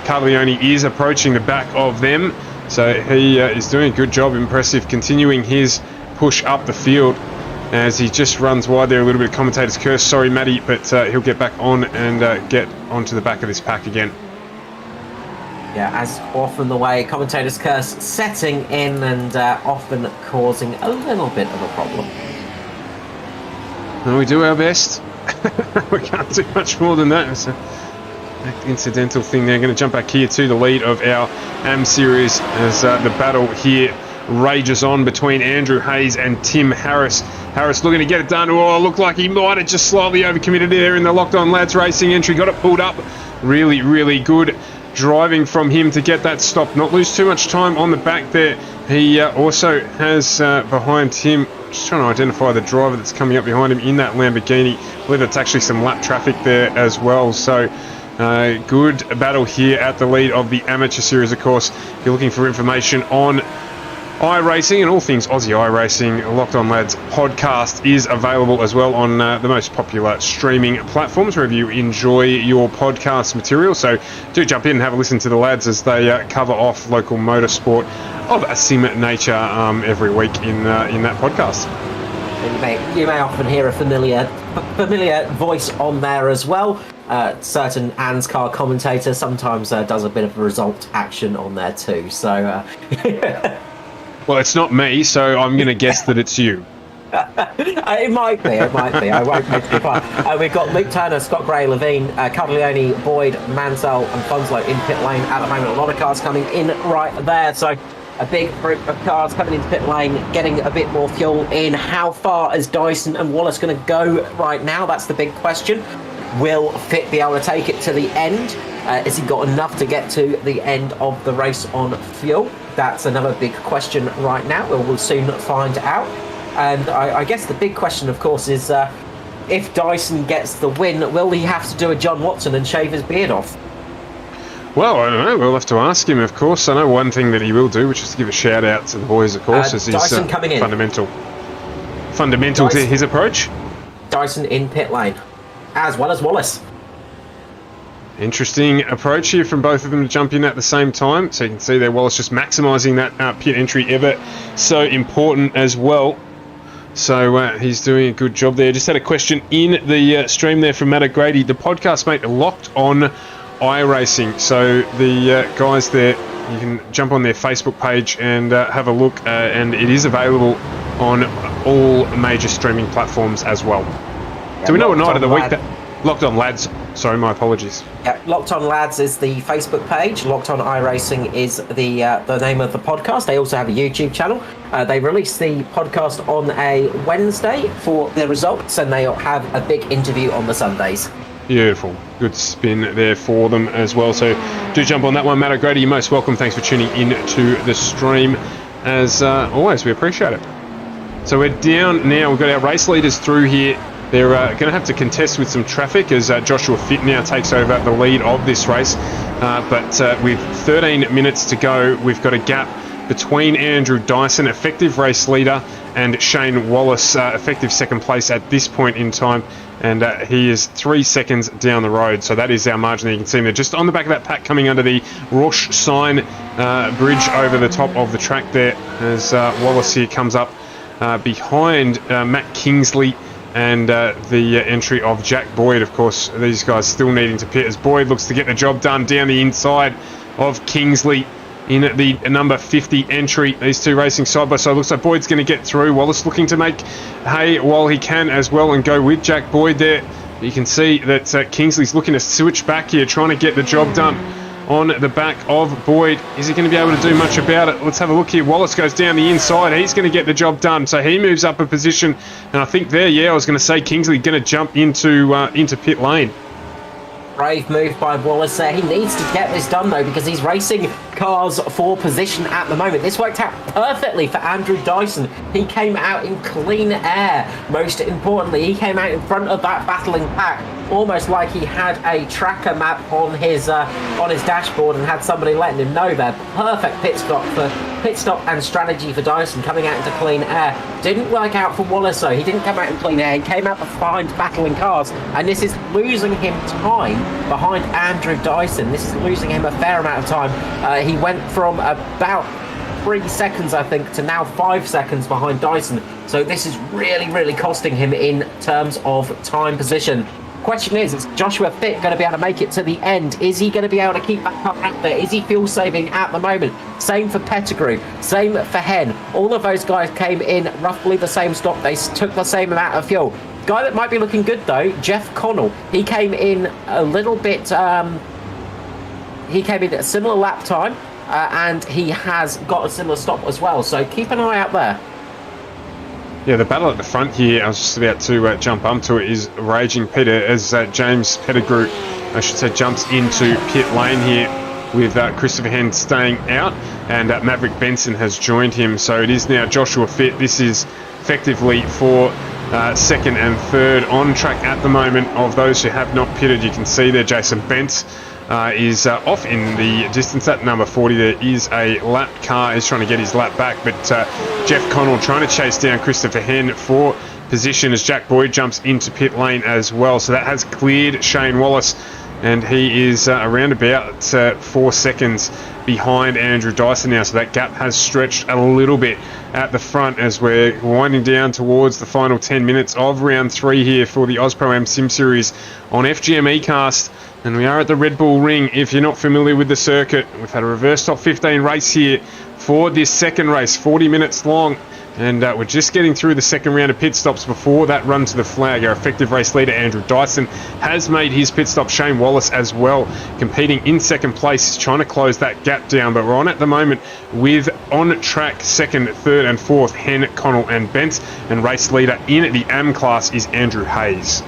Carleone is approaching the back of them, so he is doing a good job, impressive, continuing his push up the field as he just runs wide there. A little bit of commentator's curse, sorry Matty, but he'll get back on and get onto the back of this pack again. Yeah, as often the way, commentator's curse setting in and often causing a little bit of a problem. Well, we do our best. We can't do much more than that. It's an incidental thing there. Going to jump back here to the lead of our AM Series as the battle here rages on between Andrew Hayes and Tim Harris. Harris looking to get it done. Oh, looked like he might have just slightly overcommitted there in the Locked On Lads Racing entry. Got it pulled up. Really, really good driving from him to get that stop, not lose too much time on the back there. He also has behind him, just trying to identify the driver that's coming up behind him in that Lamborghini. I believe it's actually some lap traffic there as well. So good battle here at the lead of the Amateur Series, of course. If you're looking for information on iRacing and all things Aussie iRacing, Locked On Lads podcast is available as well on the most popular streaming platforms wherever you enjoy your podcast material. So do jump in and have a listen to the lads as they cover off local motorsport of a sim nature every week in that podcast. You may often hear a familiar voice on there as well. Certain anzcar commentator sometimes does a bit of result action on there too. So. Well, it's not me, so I'm going to guess that it's you. It might be. I won't make it fun. We've got Luke Turner, Scott Gray, Levine, Cardleone, Boyd, Mansell and Fonslow in pit lane at the moment. A lot of cars coming in right there. So a big group of cars coming into pit lane, getting a bit more fuel in. How far is Dyson and Wallace going to go right now? That's the big question. Will Fit be able to take it to the end? Has he got enough to get to the end of the race on fuel? That's another big question right now. We'll soon find out. And I guess the big question, of course, is if Dyson gets the win, will he have to do a John Watson and shave his beard off? Well, I don't know. We'll have to ask him, of course. I know one thing that he will do, which is to give a shout out to the boys, of course, as Dyson he's coming in. fundamental to his approach. Dyson in pit lane, as well as Wallace. Interesting approach here from both of them to jump in at the same time. So you can see there Wallace just maximising that pit entry ever so important as well. So he's doing a good job there. Just had a question in the stream there from Matt O'Grady. The podcast mate Locked On iRacing. So the guys there, you can jump on their Facebook page and have a look. And it is available on all major streaming platforms as well. Yeah, do we know what night of the week that... Locked On Lads. Sorry, my apologies. Yeah, Locked On Lads is the Facebook page. Locked On iRacing is the name of the podcast. They also have a YouTube channel. They release the podcast on a Wednesday for the results, and they have a big interview on the Sundays. Beautiful. Good spin there for them as well. So do jump on that one. Matt O'Grady, you're most welcome. Thanks for tuning in to the stream. As always, we appreciate it. So we're down now. We've got our race leaders through here. They're going to have to contest with some traffic as Joshua Fitt now takes over the lead of this race. But with 13 minutes to go, we've got a gap between Andrew Dyson, effective race leader, and Shane Wallace, effective second place at this point in time. And he is 3 seconds down the road. So that is our margin there. You can see him there just on the back of that pack coming under the Roche sign bridge over the top of the track there as Wallace here comes up behind Matt Kingsley and the entry of Jack Boyd. Of course, these guys still needing to pit as Boyd looks to get the job done down the inside of Kingsley in the number 50 entry. These two racing side by side. Looks like Boyd's going to get through. Wallace looking to make hay while he can as well and go with Jack Boyd there. You can see that Kingsley's looking to switch back here, trying to get the job done on the back of Boyd. Is he going to be able to do much about it? Let's have a look here. Wallace goes down the inside. He's going to get the job done. So he moves up a position. And I think there, I was going to say Kingsley going to jump into pit lane. Brave move by Wallace there. He needs to get this done though because he's racing cars for position at the moment. This worked out perfectly for Andrew Dyson. He came out in clean air. Most importantly, he came out in front of that battling pack, almost like he had a tracker map on his dashboard and had somebody letting him know there. Perfect pit stop and strategy for Dyson coming out into clean air. Didn't work out for Wallace though. He didn't come out in clean air. He came out behind battling cars, and this is losing him time behind Andrew Dyson. This is losing him a fair amount of time. He went from about 3 seconds, I think, to now 5 seconds behind Dyson. So this is really, really costing him in terms of time position. Question is Joshua Fitt going to be able to make it to the end? Is he going to be able to keep back up out there? Is he fuel saving at the moment? Same for Pettigrew, same for Hen. All of those guys came in roughly the same stop. They took the same amount of fuel. Guy that might be looking good though, Jeff Connell. He came in a little bit, he came in at a similar lap time and he has got a similar stop as well. So keep an eye out there. Yeah, the battle at the front here, I was just about to jump onto it, is raging, Peter, as James Pettigrew, I should say, jumps into pit lane here. with Christopher Hen staying out, and Maverick Benson has joined him. So it is now Joshua Fitt. This is effectively for second and third on track at the moment. Of those who have not pitted, you can see there Jason Bentz is off in the distance at number 40. There is a lap car. He's trying to get his lap back, but Jeff Connell trying to chase down Christopher Hen for position as Jack Boyd jumps into pit lane as well. So that has cleared Shane Wallace, and he is around about 4 seconds behind Andrew Dyson now. So that gap has stretched a little bit at the front as we're winding down towards the final 10 minutes of round 3 here for the Ausproam Sim Series on FGM eCast. And we are at the Red Bull Ring. If you're not familiar with the circuit, we've had a reverse top 15 race here for this second race, 40 minutes long. And we're just getting through the second round of pit stops before that run to the flag. Our effective race leader, Andrew Dyson, has made his pit stop. Shane Wallace as well, competing in second place. He's trying to close that gap down, but we're on at the moment with on track second, third and fourth, Hen, Connell and Bentz. And race leader in the AM class is Andrew Hayes.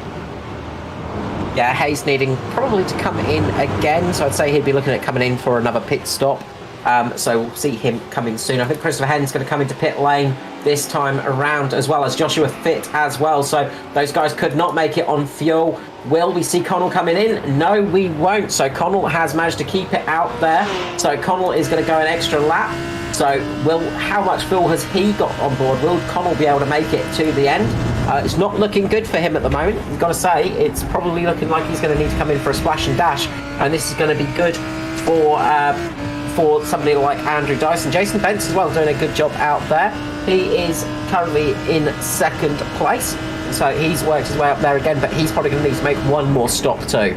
Yeah, Hayes needing probably to come in again, so I'd say he'd be looking at coming in for another pit stop. So we'll see him coming soon. I think Christopher Hen's going to come into pit lane this time around, as well as Joshua Fitt as well. So those guys could not make it on fuel. Will we see Connell coming in? No, we won't. So Connell has managed to keep it out there. So Connell is going to go an extra lap. So how much fuel has he got on board? Will Connell be able to make it to the end? It's not looking good for him at the moment. We've got to say, it's probably looking like he's going to need to come in for a splash and dash. And this is going to be good for somebody like Andrew Dyson. Jason Bentz as well doing a good job out there. He is currently in second place. So he's worked his way up there again, but he's probably going to need to make one more stop too.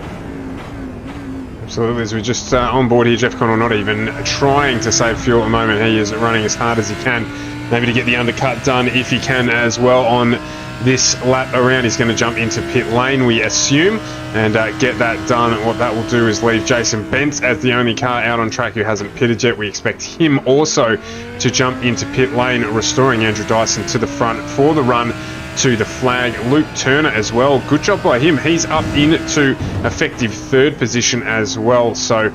Absolutely, as we're just on board here, Jeff Connell not even trying to save fuel at the moment. He is running as hard as he can, maybe to get the undercut done if he can as well on this lap around. He's going to jump into pit lane, we assume, and get that done. What that will do is leave Jason Bentz as the only car out on track who hasn't pitted yet. We expect him also to jump into pit lane, restoring Andrew Dyson to the front for the run to the flag. Luke Turner as well, good job by him. He's up into effective third position as well. So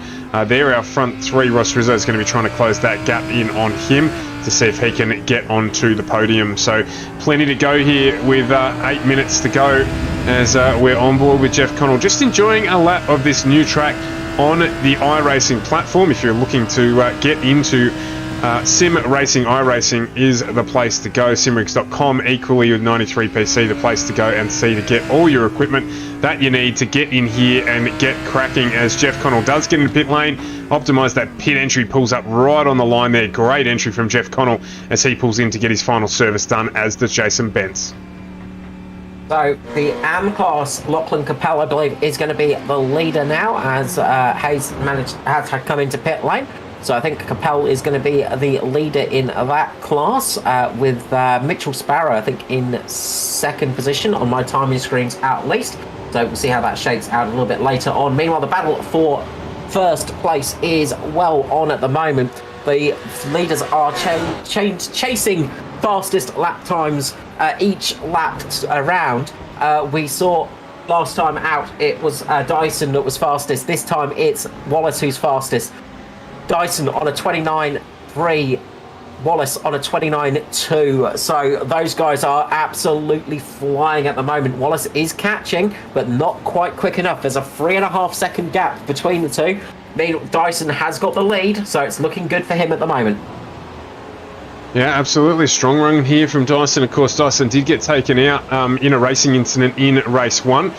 there our front three. Ross Rizzo is going to be trying to close that gap in on him to see if he can get onto the podium. So plenty to go here with 8 minutes to go as we're on board with Jeff Connell, just enjoying a lap of this new track on the iRacing platform. If you're looking to get into sim racing, iRacing is the place to go. Simrigs.com, equally with 93PC, the place to go and see to get all your equipment that you need to get in here and get cracking. As Jeff Connell does get into pit lane, optimise that pit entry, pulls up right on the line there. Great entry from Jeff Connell as he pulls in to get his final service done, as does Jason Bentz. So the AM class, Lachlan Capel, I believe, is going to be the leader now, as Hayes has come into pit lane. So I think Capel is going to be the leader in that class, with Mitchell Sparrow, I think, in second position on my timing screens at least. So we'll see how that shakes out a little bit later on. Meanwhile, the battle for first place is well on at the moment. The leaders are chasing fastest lap times each lap around. We saw last time out it was Dyson that was fastest. This time it's Wallace who's fastest. Dyson on a 29.3, Wallace on a 29.2. So those guys are absolutely flying at the moment. Wallace is catching, but not quite quick enough. There's a 3.5 second gap between the two. Meanwhile, Dyson has got the lead, so it's looking good for him at the moment. Yeah, absolutely. Strong run here from Dyson. Of course, Dyson did get taken out in a racing incident in race 1.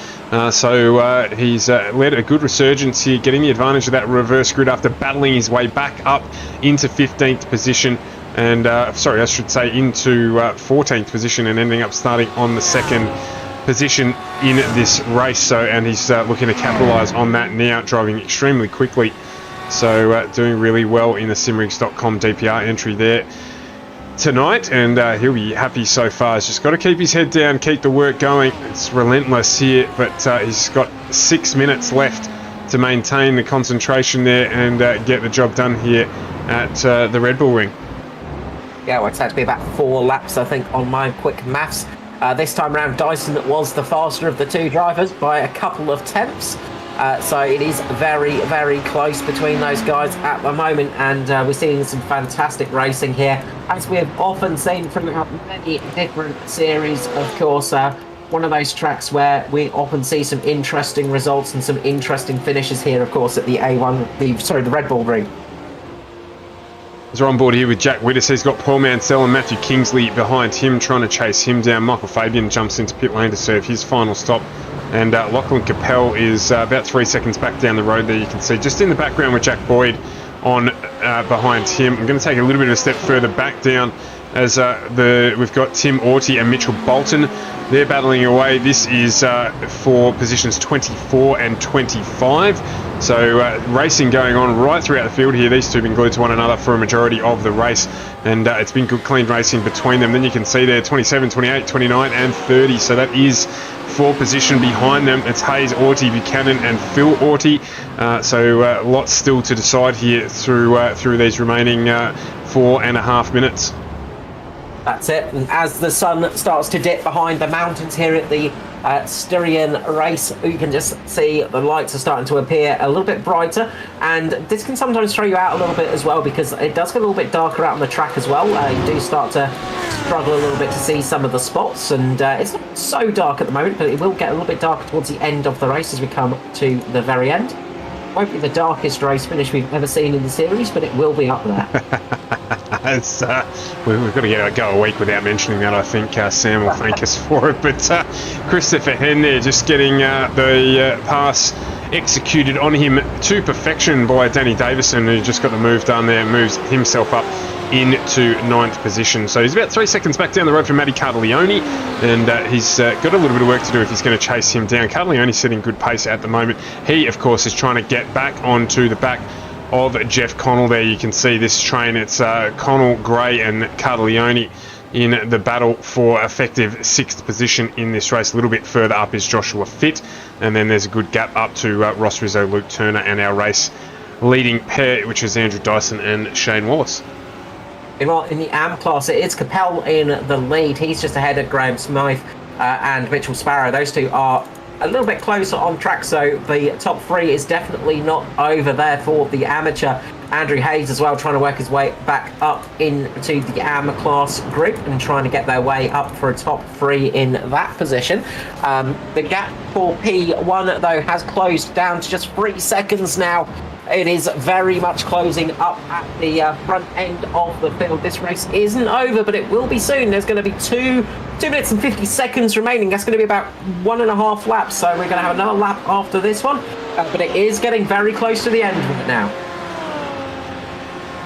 So he's led a good resurgence here, getting the advantage of that reverse grid after battling his way back up into 15th position. And, sorry, I should say into 14th position, and ending up starting on the second position in this race. So, and he's looking to capitalise on that now, driving extremely quickly. So doing really well in the Simrigs.com DPR entry there tonight, and he'll be happy so far. He's just got to keep his head down, keep the work going. It's relentless here, but he's got 6 minutes left to maintain the concentration there and get the job done here at the Red Bull Ring. Yeah, well, it's had to be about 4 laps, I think, on my quick maths. This time around, Dyson was the faster of the two drivers by a couple of tenths. So it is very, very close between those guys at the moment, and we're seeing some fantastic racing here, as we have often seen throughout many different series. Of course, one of those tracks where we often see some interesting results and some interesting finishes here, of course, at the the Red Bull Ring. As we're on board here with Jack Whittis, he's got Paul Mansell and Matthew Kingsley behind him, trying to chase him down. Michael Fabian jumps into pit lane to serve his final stop. And Lachlan Capel is about 3 seconds back down the road there. You can see just in the background with Jack Boyd on behind him. I'm going to take a little bit of a step further back down as we've got Tim Orty and Mitchell Bolton. They're battling away. This is for positions 24 and 25. So racing going on right throughout the field here. These two have been glued to one another for a majority of the race, and it's been good clean racing between them. Then you can see there 27, 28, 29 and 30. So that is for position behind them. It's Hayes, Orty, Buchanan and Phil Orty. So lots still to decide here through these remaining 4.5 minutes. That's it. And as the sun starts to dip behind the mountains here at the Styrian race, you can just see the lights are starting to appear a little bit brighter, and this can sometimes throw you out a little bit as well, because it does get a little bit darker out on the track as well. You do start to struggle a little bit to see some of the spots, and it's not so dark at the moment, but it will get a little bit darker towards the end of the race as we come to the very end. Won't be the darkest race finish we've ever seen in the series, but it will be up there. We've got to go a week without mentioning that. I think Sam will thank us for it. But Christopher Henn there just getting the pass executed on him to perfection by Danny Davison, who just got the move done there, moves himself up into 9th position. So he's about 3 seconds back down the road from Matty Cartaglione, and he's got a little bit of work to do if he's going to chase him down. Cartaglione's setting good pace at the moment. He, of course, is trying to get back onto the back of Jeff Connell there. You can see this train. It's Connell, Gray and Cartaglione in the battle for effective 6th position in this race. A little bit further up is Joshua Fitt, and then there's a good gap up to Ross Rizzo, Luke Turner and our race leading pair, which is Andrew Dyson and Shane Wallace. In the AM class, it's Capel in the lead. He's just ahead of Graham Smythe and Mitchell Sparrow. Those two are a little bit closer on track, so the top 3 is definitely not over there for the amateur. Andrew Hayes as well, trying to work his way back up into the AM class group and trying to get their way up for a top 3 in that position. The gap for P1, though, has closed down to just 3 seconds now. It is very much closing up at the front end of the field. This race isn't over, but it will be soon. There's going to be 2 minutes and 50 seconds remaining. That's going to be about 1.5 laps. So we're going to have another lap after this one. But it is getting very close to the end of it now.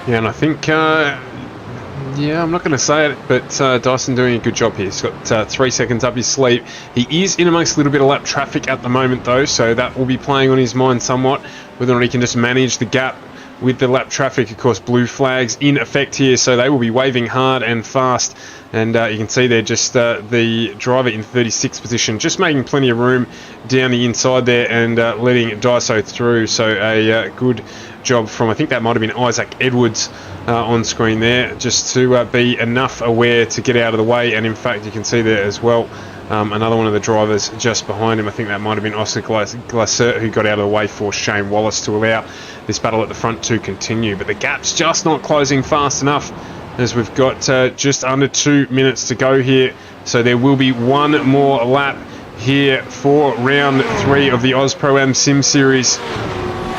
Yeah, and I think, I'm not going to say it, but Dyson doing a good job here. He's got 3 seconds up his sleeve. He is in amongst a little bit of lap traffic at the moment, though, so that will be playing on his mind somewhat, whether or not he can just manage the gap with the lap traffic. Of course, blue flags in effect here, so they will be waving hard and fast. And you can see there just the driver in 36th position, just making plenty of room down the inside there and letting Daiso through. So a good job from, I think that might have been Isaac Edwards on screen there, just to be enough aware to get out of the way. And in fact, you can see there as well another one of the drivers just behind him. I think that might have been Oscar Glassert, who got out of the way for Shane Wallace to allow this battle at the front to continue. But the gap's just not closing fast enough, as we've got just under 2 minutes to go here. So there will be one more lap here for round 3 of the Ausproam Sim Series.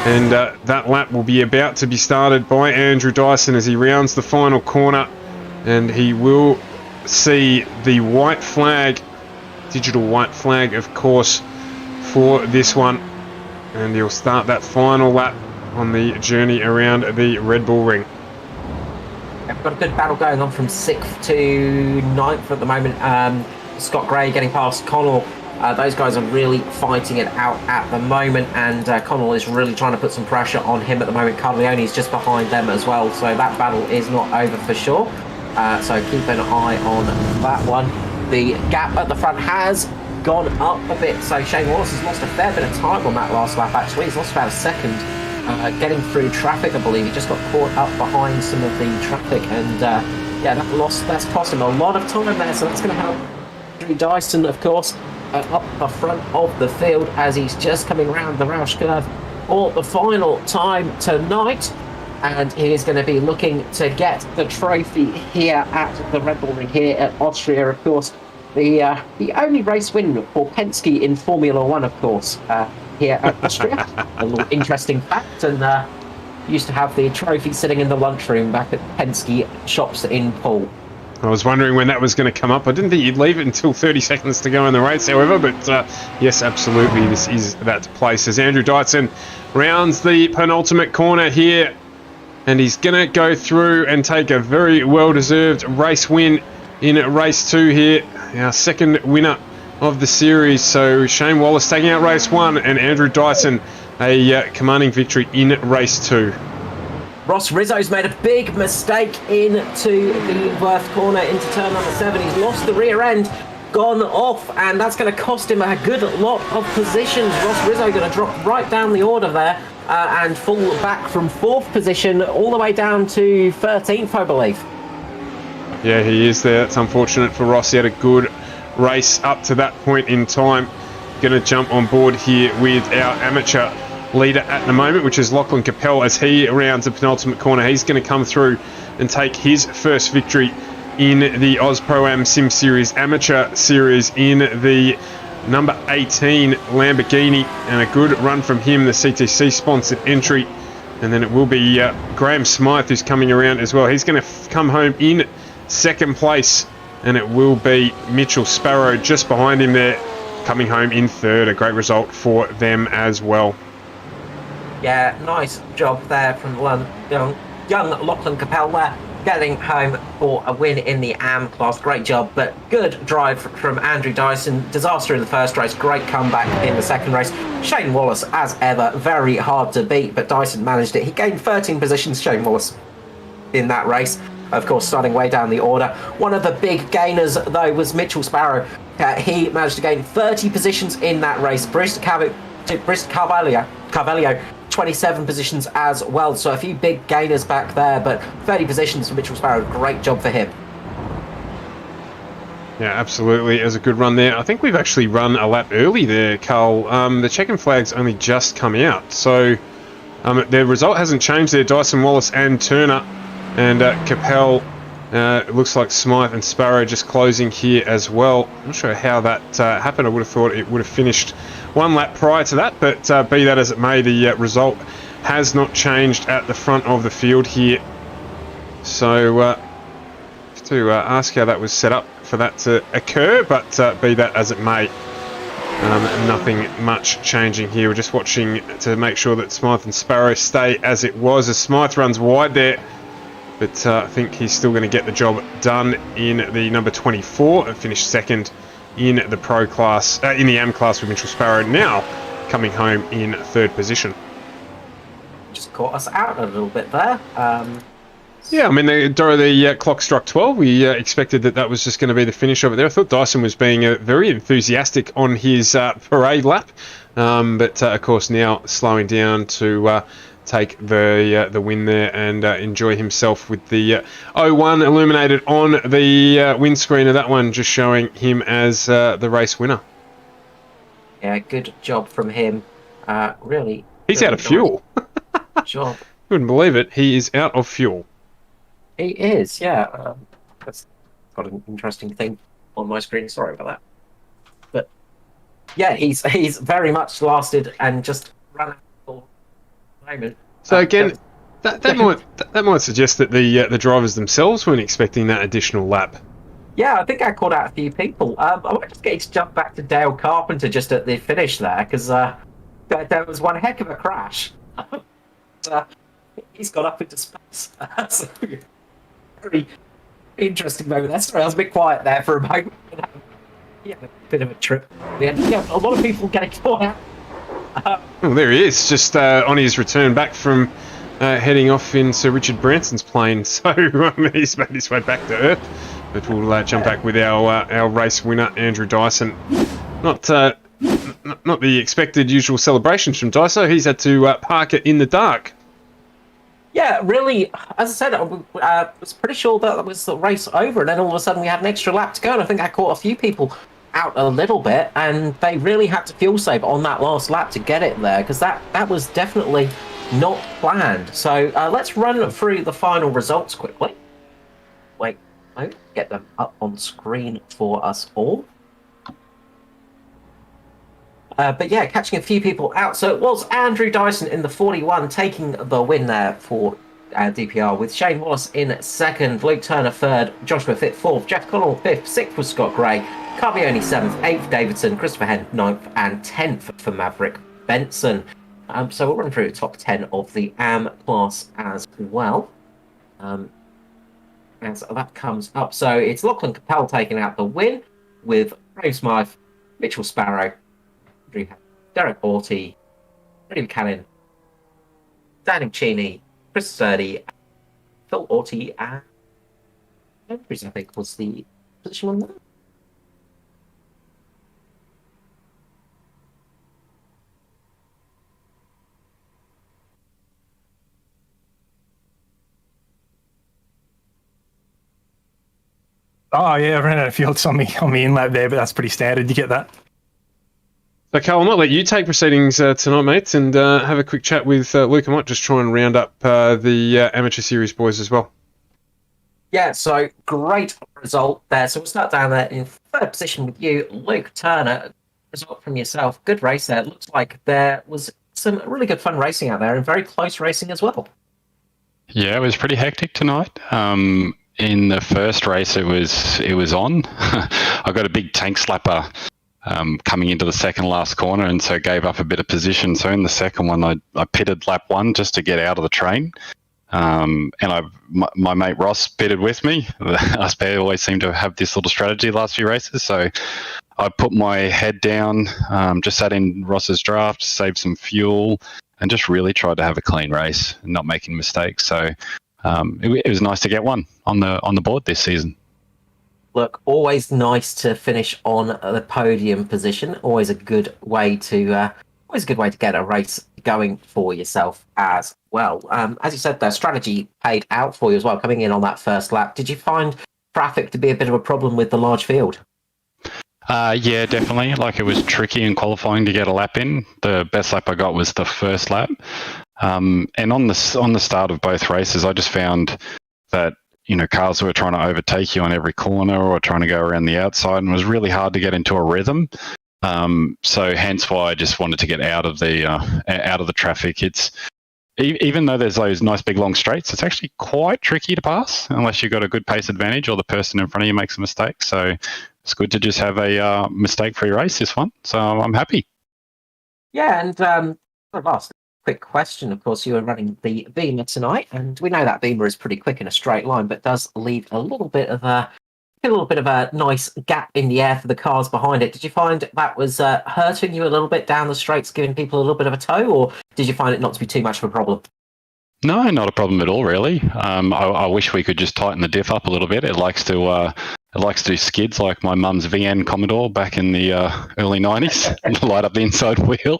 And that lap will be about to be started by Andrew Dyson as he rounds the final corner. And he will see the white flag, digital white flag, of course, for this one. And he'll start that final lap on the journey around the Red Bull Ring. We've got a good battle going on from 6th to 9th at the moment. Scott Gray getting past Connell. Those guys are really fighting it out at the moment, and Connell is really trying to put some pressure on him at the moment. Cartaglione is just behind them as well, so that battle is not over for sure. So keep an eye on that one. The gap at the front has gone up a bit, so Shane Wallace has lost a fair bit of time on that last lap actually. He's lost about a second getting through traffic, I believe. He just got caught up behind some of the traffic, and that's cost him a lot of time there, so that's going to help Andrew Dyson, of course. up the front of the field as he's just coming around the Roush curve for the final time tonight. And he is going to be looking to get the trophy here at the Red Bull Ring here at Austria, of course. The only race win for Penske in Formula One, of course, here at Austria. A little interesting fact, and used to have the trophy sitting in the lunchroom back at Penske shops in Poole. I was wondering when that was going to come up. I didn't think you'd leave it until 30 seconds to go in the race, however, but yes, absolutely, this is that place as Andrew Dyson rounds the penultimate corner here, and he's going to go through and take a very well-deserved race win in race 2 here, our second winner of the series. So Shane Wallace taking out race 1 and Andrew Dyson a commanding victory in race 2. Ross Rizzo's made a big mistake into the Worth corner into turn number 7. He's lost the rear end, gone off, and that's going to cost him a good lot of positions. Ross Rizzo going to drop right down the order there and fall back from 4th position all the way down to 13th, I believe. Yeah, he is there. It's unfortunate for Ross. He had a good race up to that point in time. Going to jump on board here with our amateur leader at the moment, which is Lachlan Capel, as he rounds the penultimate corner. He's going to come through and take his first victory in the Ausproam Sim Series Amateur Series in the number 18 Lamborghini, and a good run from him, the CTC sponsored entry. And then it will be Graham Smythe who's coming around as well. He's going to come home in second place, and it will be Mitchell Sparrow just behind him there, coming home in third. A great result for them as well. Yeah, nice job there from young Lachlan Capel there, getting home for a win in the AM class. Great job, but good drive from Andrew Dyson. Disaster in the first race, great comeback in the second race. Shane Wallace, as ever, very hard to beat, but Dyson managed it. He gained 13 positions, Shane Wallace, in that race. Of course, starting way down the order. One of the big gainers, though, was Mitchell Sparrow. He managed to gain 30 positions in that race. Brist Carvalho, 27 positions as well. So a few big gainers back there, but 30 positions for Mitchell Sparrow. Great job for him. Yeah, absolutely. It was a good run there. I think we've actually run a lap early there, Carl. The checking flag's only just come out. So their result hasn't changed there. Dyson, Wallace and Turner. And Capel, it looks like Smythe and Sparrow just closing here as well. I'm not sure how that happened. I would have thought it would have finished one lap prior to that, but be that as it may, the result has not changed at the front of the field here. So to ask how that was set up for that to occur, but be that as it may, nothing much changing here. We're just watching to make sure that Smythe and Sparrow stay as it was, as Smythe runs wide there. But I think he's still going to get the job done in the number 24 and finish second in the pro class, in the AM class with Mitchell Sparrow, now coming home in third position. Just caught us out a little bit there. Yeah, I mean, the clock struck 12. We expected that was just going to be the finish of it there. I thought Dyson was being very enthusiastic on his parade lap, but of course now slowing down to take the win there and enjoy himself with the 01 illuminated on the windscreen of that one, just showing him as the race winner. Yeah, good job from him. Really. He's out of fuel. Job. Couldn't believe it. He is out of fuel. He is, yeah. That's got an interesting thing on my screen. Sorry about that. But yeah, he's very much lasted and just ran out for the moment. So again, that might suggest that the drivers themselves weren't expecting that additional lap. Yeah, I think I called out a few people. I might just get to jump back to Dale Carpenter just at the finish there, because there was one heck of a crash. He's got up into space. So, very interesting moment there. Sorry, I was a bit quiet there for a moment. Yeah, a bit of a trip. Yeah, a lot of people getting caught out. Well, there he is, just on his return back from heading off in Sir Richard Branson's plane. So he's made his way back to Earth. But we'll jump back with our race winner, Andrew Dyson. Not the expected usual celebrations from Dyson. He's had to park it in the dark. Yeah, really, as I said, I was pretty sure that was the race over, and then all of a sudden we had an extra lap to go, and I think I caught a few people out a little bit, and they really had to fuel save on that last lap to get it there, because that was definitely not planned. So let's run through the final results quickly. Wait, I'll get them up on screen for us all. But yeah, catching a few people out. So it was Andrew Dyson in the 41 taking the win there for DPR, with Shane Wallace in second, Luke Turner third, Joshua Fit fourth, Jeff Connell fifth, sixth was Scott Gray, Carbione seventh, eighth Davidson, Christopher Henn ninth, and 10th for Maverick Benson. So we'll run through the top 10 of the AM class as well. As that comes up. So it's Lachlan Capel taking out the win, with Graham Smythe, Mitchell Sparrow, Derek Orty, Freddie Buchanan, Danny Cheney, Chris Sturdy, Phil Orty, and Andrews, I think, was the position on that. Oh yeah, I ran out of fields on me in lap there, but that's pretty standard. You get that. So, Carl, I might let you take proceedings tonight, mates, and have a quick chat with Luke. I might just try and round up the amateur series boys as well. Yeah, so great result there. So we'll start down there in third position with you, Luke Turner. Result from yourself. Good race there. It looks like there was some really good fun racing out there, and very close racing as well. Yeah, it was pretty hectic tonight. In the first race, it was on. I got a big tank slapper coming into the second last corner, and so gave up a bit of position. So in the second one, I pitted lap one just to get out of the train. And my mate Ross pitted with me. Us pair always seem to have this little strategy the last few races. So I put my head down, just sat in Ross's draft, saved some fuel, and just really tried to have a clean race and not making mistakes. So it was nice to get one on the board this season. Look, always nice to finish on the podium position. Always a good way to get a race going for yourself as well. As you said, the strategy paid out for you as well, coming in on that first lap. Did you find traffic to be a bit of a problem with the large field? Yeah, definitely. Like, it was tricky in qualifying to get a lap in. The best lap I got was the first lap. And on the start of both races, I just found that, cars were trying to overtake you on every corner or trying to go around the outside, and it was really hard to get into a rhythm. So hence why I just wanted to get out of the traffic. It's even though there's those nice big long straights, it's actually quite tricky to pass unless you've got a good pace advantage or the person in front of you makes a mistake. So it's good to just have a mistake-free race this one. So I'm happy. Yeah, and last quick question. Of course, you were running the Beamer tonight, and we know that Beamer is pretty quick in a straight line, but does leave a little bit of a nice gap in the air for the cars behind it. Did you find that was hurting you a little bit down the straights, giving people a little bit of a tow, or did you find it not to be too much of a problem? No, not a problem at all, really. I wish we could just tighten the diff up a little bit. It likes to do skids like my mum's VN Commodore back in the early 90s and light up the inside wheel.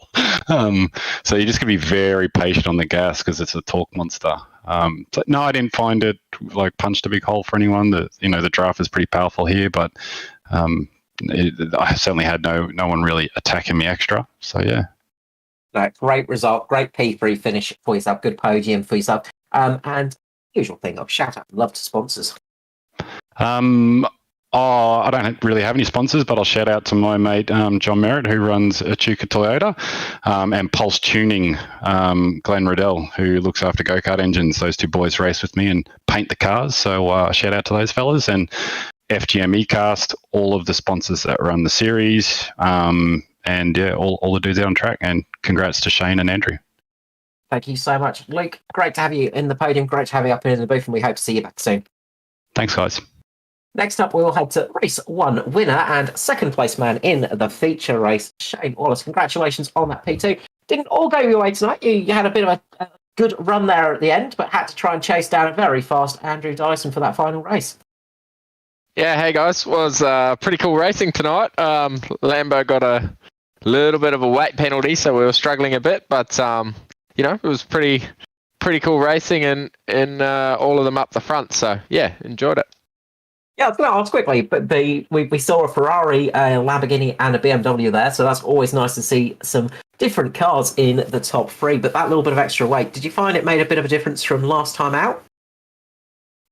So you just got to be very patient on the gas because it's a torque monster. So no, I didn't find it like punched a big hole for anyone. The draft is pretty powerful here, but I certainly had no one really attacking me extra. So yeah. No, great result, great P3 finish for yourself, good podium for yourself, and usual thing of shout out, love to sponsors. I don't really have any sponsors, but I'll shout out to my mate John Merritt, who runs Echuca Toyota, and Pulse Tuning, Glenn Riddell, who looks after go-kart engines. Those two boys race with me and paint the cars, so shout out to those fellas. And FGM eCast, all of the sponsors that run the series, and yeah, all the dudes out on track. And congrats to Shane and Andrew. Thank you so much, Luke. Great to have you in the podium. Great to have you up in the booth, and we hope to see you back soon. Thanks, guys. Next up, we will head to race one winner and second place man in the feature race, Shane Wallace. Congratulations on that P2. Didn't all go your way tonight. You had a bit of a good run there at the end, but had to try and chase down a very fast Andrew Dyson for that final race. Yeah, hey guys, was pretty cool racing tonight. Lambo got a little bit of a weight penalty, so we were struggling a bit, but it was pretty cool racing and all of them up the front. So yeah, enjoyed it. Yeah, I was going to ask quickly, but we saw a Ferrari, a Lamborghini, and a BMW there, so that's always nice to see some different cars in the top three. But that little bit of extra weight, did you find it made a bit of a difference from last time out?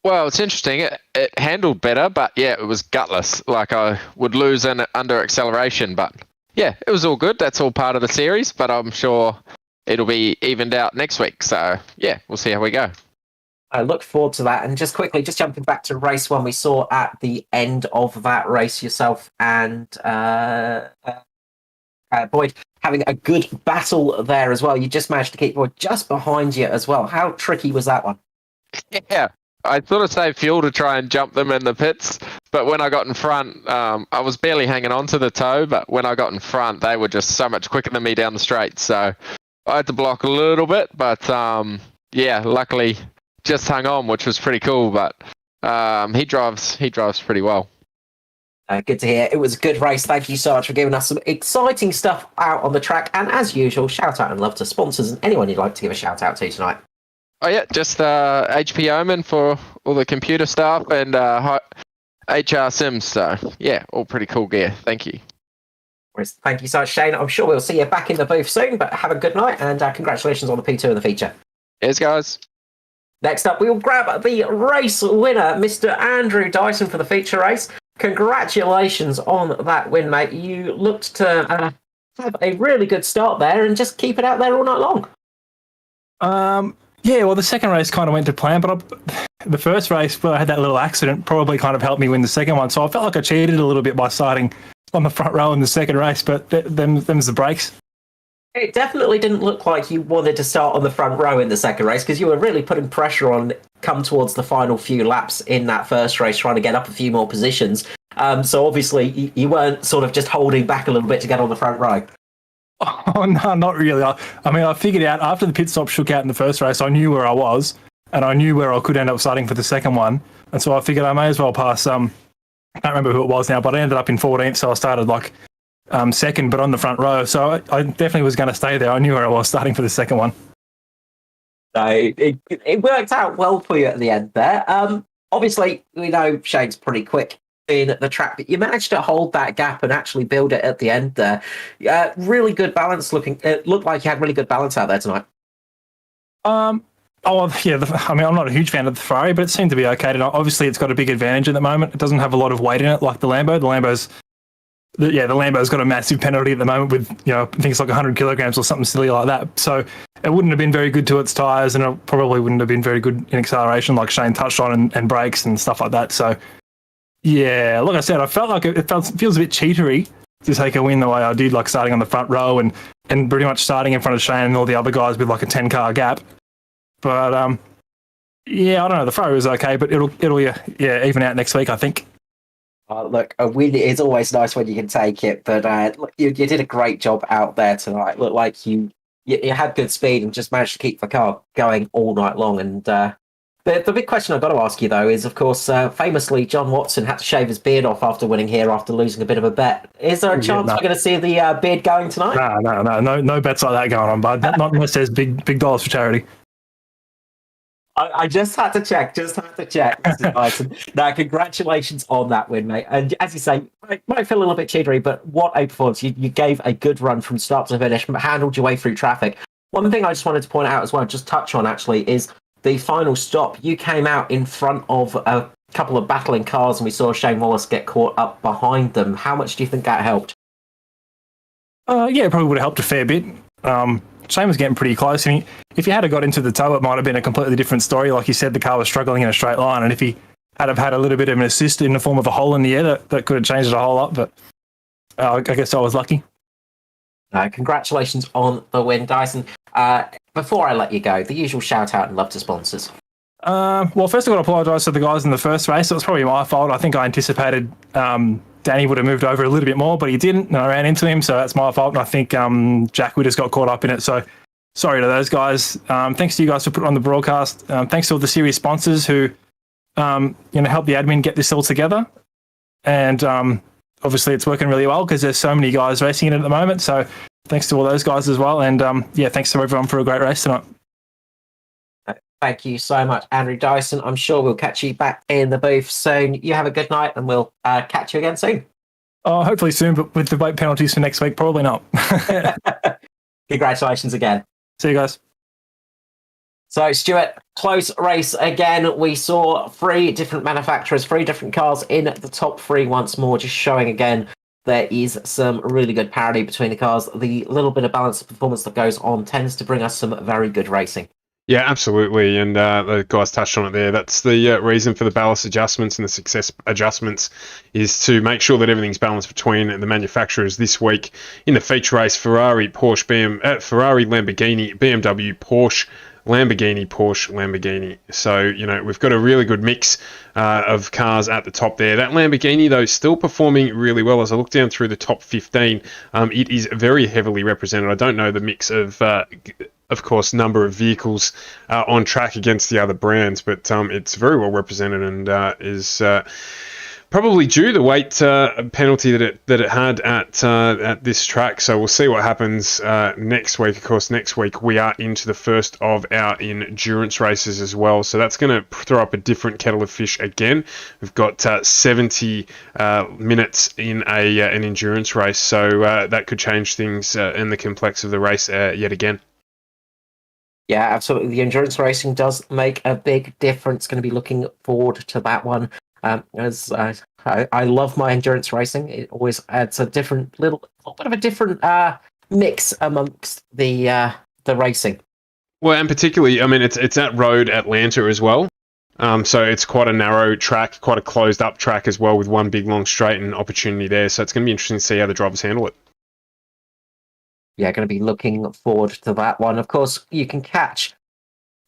Well, it's interesting. It handled better, but yeah, it was gutless. Like I would lose under acceleration, but yeah, it was all good. That's all part of the series, but I'm sure it'll be evened out next week. So yeah, we'll see how we go. I look forward to that. And just quickly, just jumping back to race one, we saw at the end of that race yourself and Boyd having a good battle there as well. You just managed to keep Boyd just behind you as well. How tricky was that one? Yeah, I sort of saved fuel to try and jump them in the pits, but when I got in front, I was barely hanging on to the toe, but when I got in front, they were just so much quicker than me down the straight. So I had to block a little bit, but yeah, luckily just hung on, which was pretty cool. But he drives pretty well. Good to hear. It was a good race. Thank you so much for giving us some exciting stuff out on the track. And as usual, shout out and love to sponsors and anyone you'd like to give a shout out to tonight. Oh yeah, just HP Omen for all the computer stuff and HR Sims. So yeah, all pretty cool gear. Thank you. Thank you so much, Shane. I'm sure we'll see you back in the booth soon, but have a good night and congratulations on the P2 of the feature. Cheers, guys. Next up, we'll grab the race winner, Mr. Andrew Dyson, for the feature race. Congratulations on that win, mate. You looked to have a really good start there and just keep it out there all night long. Yeah, well, the second race kind of went to plan, but the first race, where I had that little accident, probably kind of helped me win the second one. So I felt like I cheated a little bit by starting on the front row in the second race, but them's the breaks. It definitely didn't look like you wanted to start on the front row in the second race because you were really putting pressure on come towards the final few laps in that first race, trying to get up a few more positions. So obviously you weren't sort of just holding back a little bit to get on the front row. Oh, no, not really. I mean, I figured out after the pit stop shook out in the first race, I knew where I was and I knew where I could end up starting for the second one. And so I figured I may as well pass, I can't remember who it was now, but I ended up in 14th. So I started second, but on the front row. So I definitely was going to stay there. I knew where I was starting for the second one. So it worked out well for you at the end there. Obviously, we know Shane's pretty quick in the track, but you managed to hold that gap and actually build it at the end there. Really good balance looking. It looked like you had really good balance out there tonight. Oh, yeah. I mean, I'm not a huge fan of the Ferrari, but it seemed to be okay tonight. Obviously, it's got a big advantage at the moment. It doesn't have a lot of weight in it like the Lambo. The Lambo's got a massive penalty at the moment with, I think it's like 100 kilograms or something silly like that. So it wouldn't have been very good to its tyres, and it probably wouldn't have been very good in acceleration like Shane touched on and brakes and stuff like that. So, yeah, like I said, I felt like it feels a bit cheatery to take a win the way I did, like starting on the front row and pretty much starting in front of Shane and all the other guys with like a 10-car gap. But, yeah, I don't know. The Ferrari was okay, but it'll even out next week, I think. Look, a win is always nice when you can take it, but you did a great job out there tonight. Looked like you had good speed and just managed to keep the car going all night long. And the big question I've got to ask you, though, is, of course, famously, John Watson had to shave his beard off after winning here after losing a bit of a bet. Is there a chance we're going to see the beard going tonight? No bets like that going on, bud. Not unless there's big dollars for charity. I just had to check. Now, congratulations on that win, mate. And as you say, it might feel a little bit cheatery, but what a performance. You gave a good run from start to finish, handled your way through traffic. One thing I just wanted to point out as well, just touch on actually, is the final stop. You came out in front of a couple of battling cars and we saw Shane Wallace get caught up behind them. How much do you think that helped? Yeah, it probably would have helped a fair bit. Shane was getting pretty close. I mean, if he had got into the toe, it might have been a completely different story. Like you said, the car was struggling in a straight line, and if he had have had a little bit of an assist in the form of a hole in the air, that could have changed it a whole lot. But I guess I was lucky. Congratulations on the win, Dyson. Before I let you go, the usual shout out and love to sponsors. Well, first I've got to apologise to the guys in the first race. It was probably my fault. I think I anticipated Danny would have moved over a little bit more, but he didn't, and I ran into him, so that's my fault. And I think Jack Witters got caught up in it, so sorry to those guys. Thanks to you guys for putting on the broadcast. Thanks to all the series sponsors who help the admin get this all together. And obviously it's working really well because there's so many guys racing it at the moment. So thanks to all those guys as well. And thanks to everyone for a great race tonight. Thank you so much, Andrew Dyson. I'm sure we'll catch you back in the booth soon. You have a good night, and we'll catch you again soon. Hopefully soon, but with the weight penalties for next week, probably not. Congratulations again. See you guys. So, Stuart, close race again. We saw 3 different manufacturers, 3 different cars in the top 3 once more, just showing again there is some really good parity between the cars. The little bit of balance of performance that goes on tends to bring us some very good racing. Yeah, absolutely. And the guys touched on it there. That's the reason for the ballast adjustments and the success adjustments is to make sure that everything's balanced between the manufacturers this week in the feature race. Ferrari, Porsche, Ferrari, Lamborghini, BMW, Porsche, Lamborghini, Porsche, Lamborghini. So, we've got a really good mix of cars at the top there. That Lamborghini, though, still performing really well. As I look down through the top 15, it is very heavily represented. I don't know the mix of course, number of vehicles on track against the other brands, but it's very well represented and is probably due the weight penalty that it had at this track. So we'll see what happens next week. Of course, next week we are into the first of our endurance races as well. So that's going to throw up a different kettle of fish again. We've got 70 minutes in an endurance race, so that could change things in the complex of the race yet again. Yeah, absolutely. The endurance racing does make a big difference. Going to be looking forward to that one. As I love my endurance racing. It always adds a little bit of a different mix amongst the racing. Well, and particularly, I mean, it's at Road Atlanta as well. So it's quite a narrow track, quite a closed up track as well, with one big long straight and opportunity there. So it's going to be interesting to see how the drivers handle it. Yeah, going to be looking forward to that one. Of course, you can catch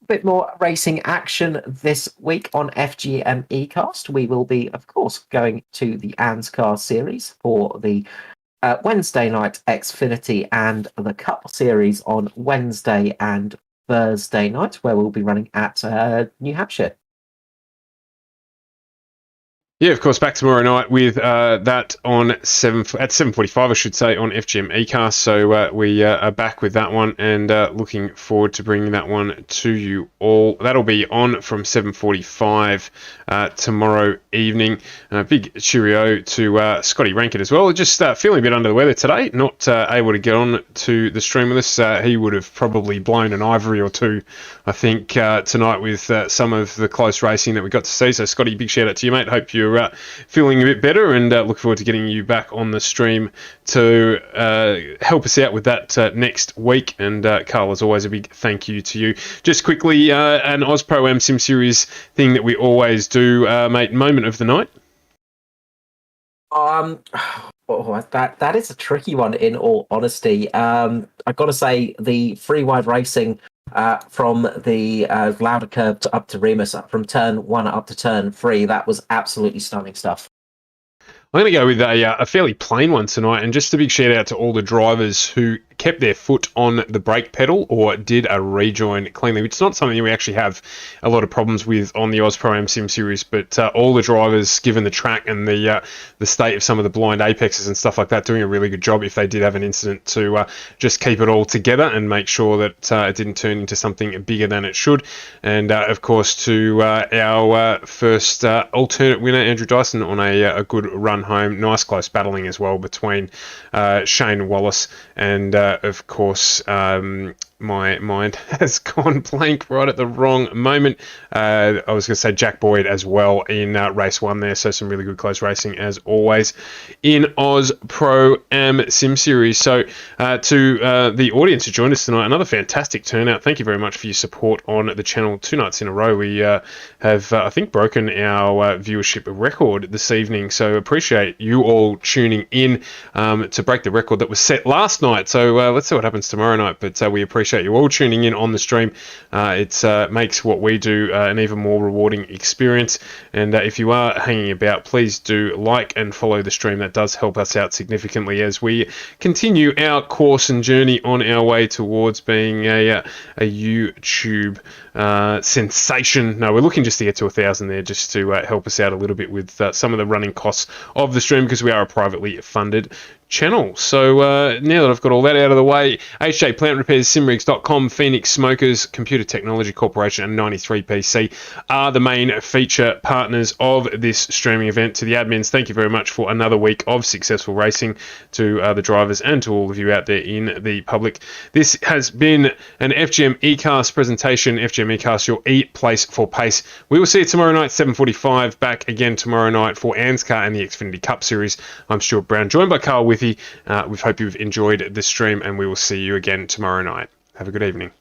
a bit more racing action this week on FGM eCast. We will be, of course, going to the anzcar series for the Wednesday night Xfinity and the Cup series on Wednesday and Thursday night, where we'll be running at New Hampshire. Yeah, of course, back tomorrow night with that on at 7:45, I should say, on FGM eCast. So we are back with that one and looking forward to bringing that one to you all. That'll be on from 7:45 tomorrow evening. Big cheerio to Scotty Rankett as well. Just feeling a bit under the weather today, not able to get on to the stream with us. He would have probably blown an ivory or two, I think, tonight with some of the close racing that we got to see. So, Scotty, big shout out to you, mate. Hope you're feeling a bit better and look forward to getting you back on the stream to help us out with that next week. And Carl, as always, a big thank you to you. Just quickly, an Ausproam Sim Series thing that we always do, mate, moment of the night. That is a tricky one, in all honesty. I've got to say the free wide racing from the Lauda curve up to Remus, from turn 1 up to turn 3, that was absolutely stunning stuff. I'm going to go with a fairly plain one tonight, and just a big shout out to all the drivers who kept their foot on the brake pedal or did a rejoin cleanly, which is not something we actually have a lot of problems with on the Ausproam Sim Series, but all the drivers, given the track and the state of some of the blind apexes and stuff like that, doing a really good job if they did have an incident to just keep it all together and make sure that it didn't turn into something bigger than it should. And of course to our first alternate winner, Andrew Dyson, on a good run home. Nice close battling as well between Shane Wallace and of course, my mind has gone blank right at the wrong moment. I was going to say Jack Boyd as well in race 1 there, so some really good close racing as always in Ausproam Sim Series. So to the audience who joined us tonight, another fantastic turnout. Thank you very much for your support on the channel 2 nights in a row. We have, I think, broken our viewership record this evening, so appreciate you all tuning in to break the record that was set last night. So let's see what happens tomorrow night, but we appreciate you all tuning in on the stream. It makes what we do an even more rewarding experience, and if you are hanging about, please do like and follow the stream. That does help us out significantly as we continue our course and journey on our way towards being a YouTube sensation. No, we're looking just to get to 1,000 there, just to help us out a little bit with some of the running costs of the stream, because we are a privately funded channel. So now that I've got all that out of the way, HJ Plant Repairs, simrigs.com, Phoenix Smokers, Computer Technology Corporation, and 93PC are the main feature partners of this streaming event. To the admins, thank you very much for another week of successful racing. To the drivers and to all of you out there in the public, this has been an FGM eCast presentation. FGM eCast, your e-place for pace. We will see you tomorrow night, 7:45. Back again tomorrow night for anzcar and the Xfinity Cup Series. I'm Stuart Brown, joined by Carl Withy. We hope you've enjoyed this stream, and we will see you again tomorrow night. Have a good evening.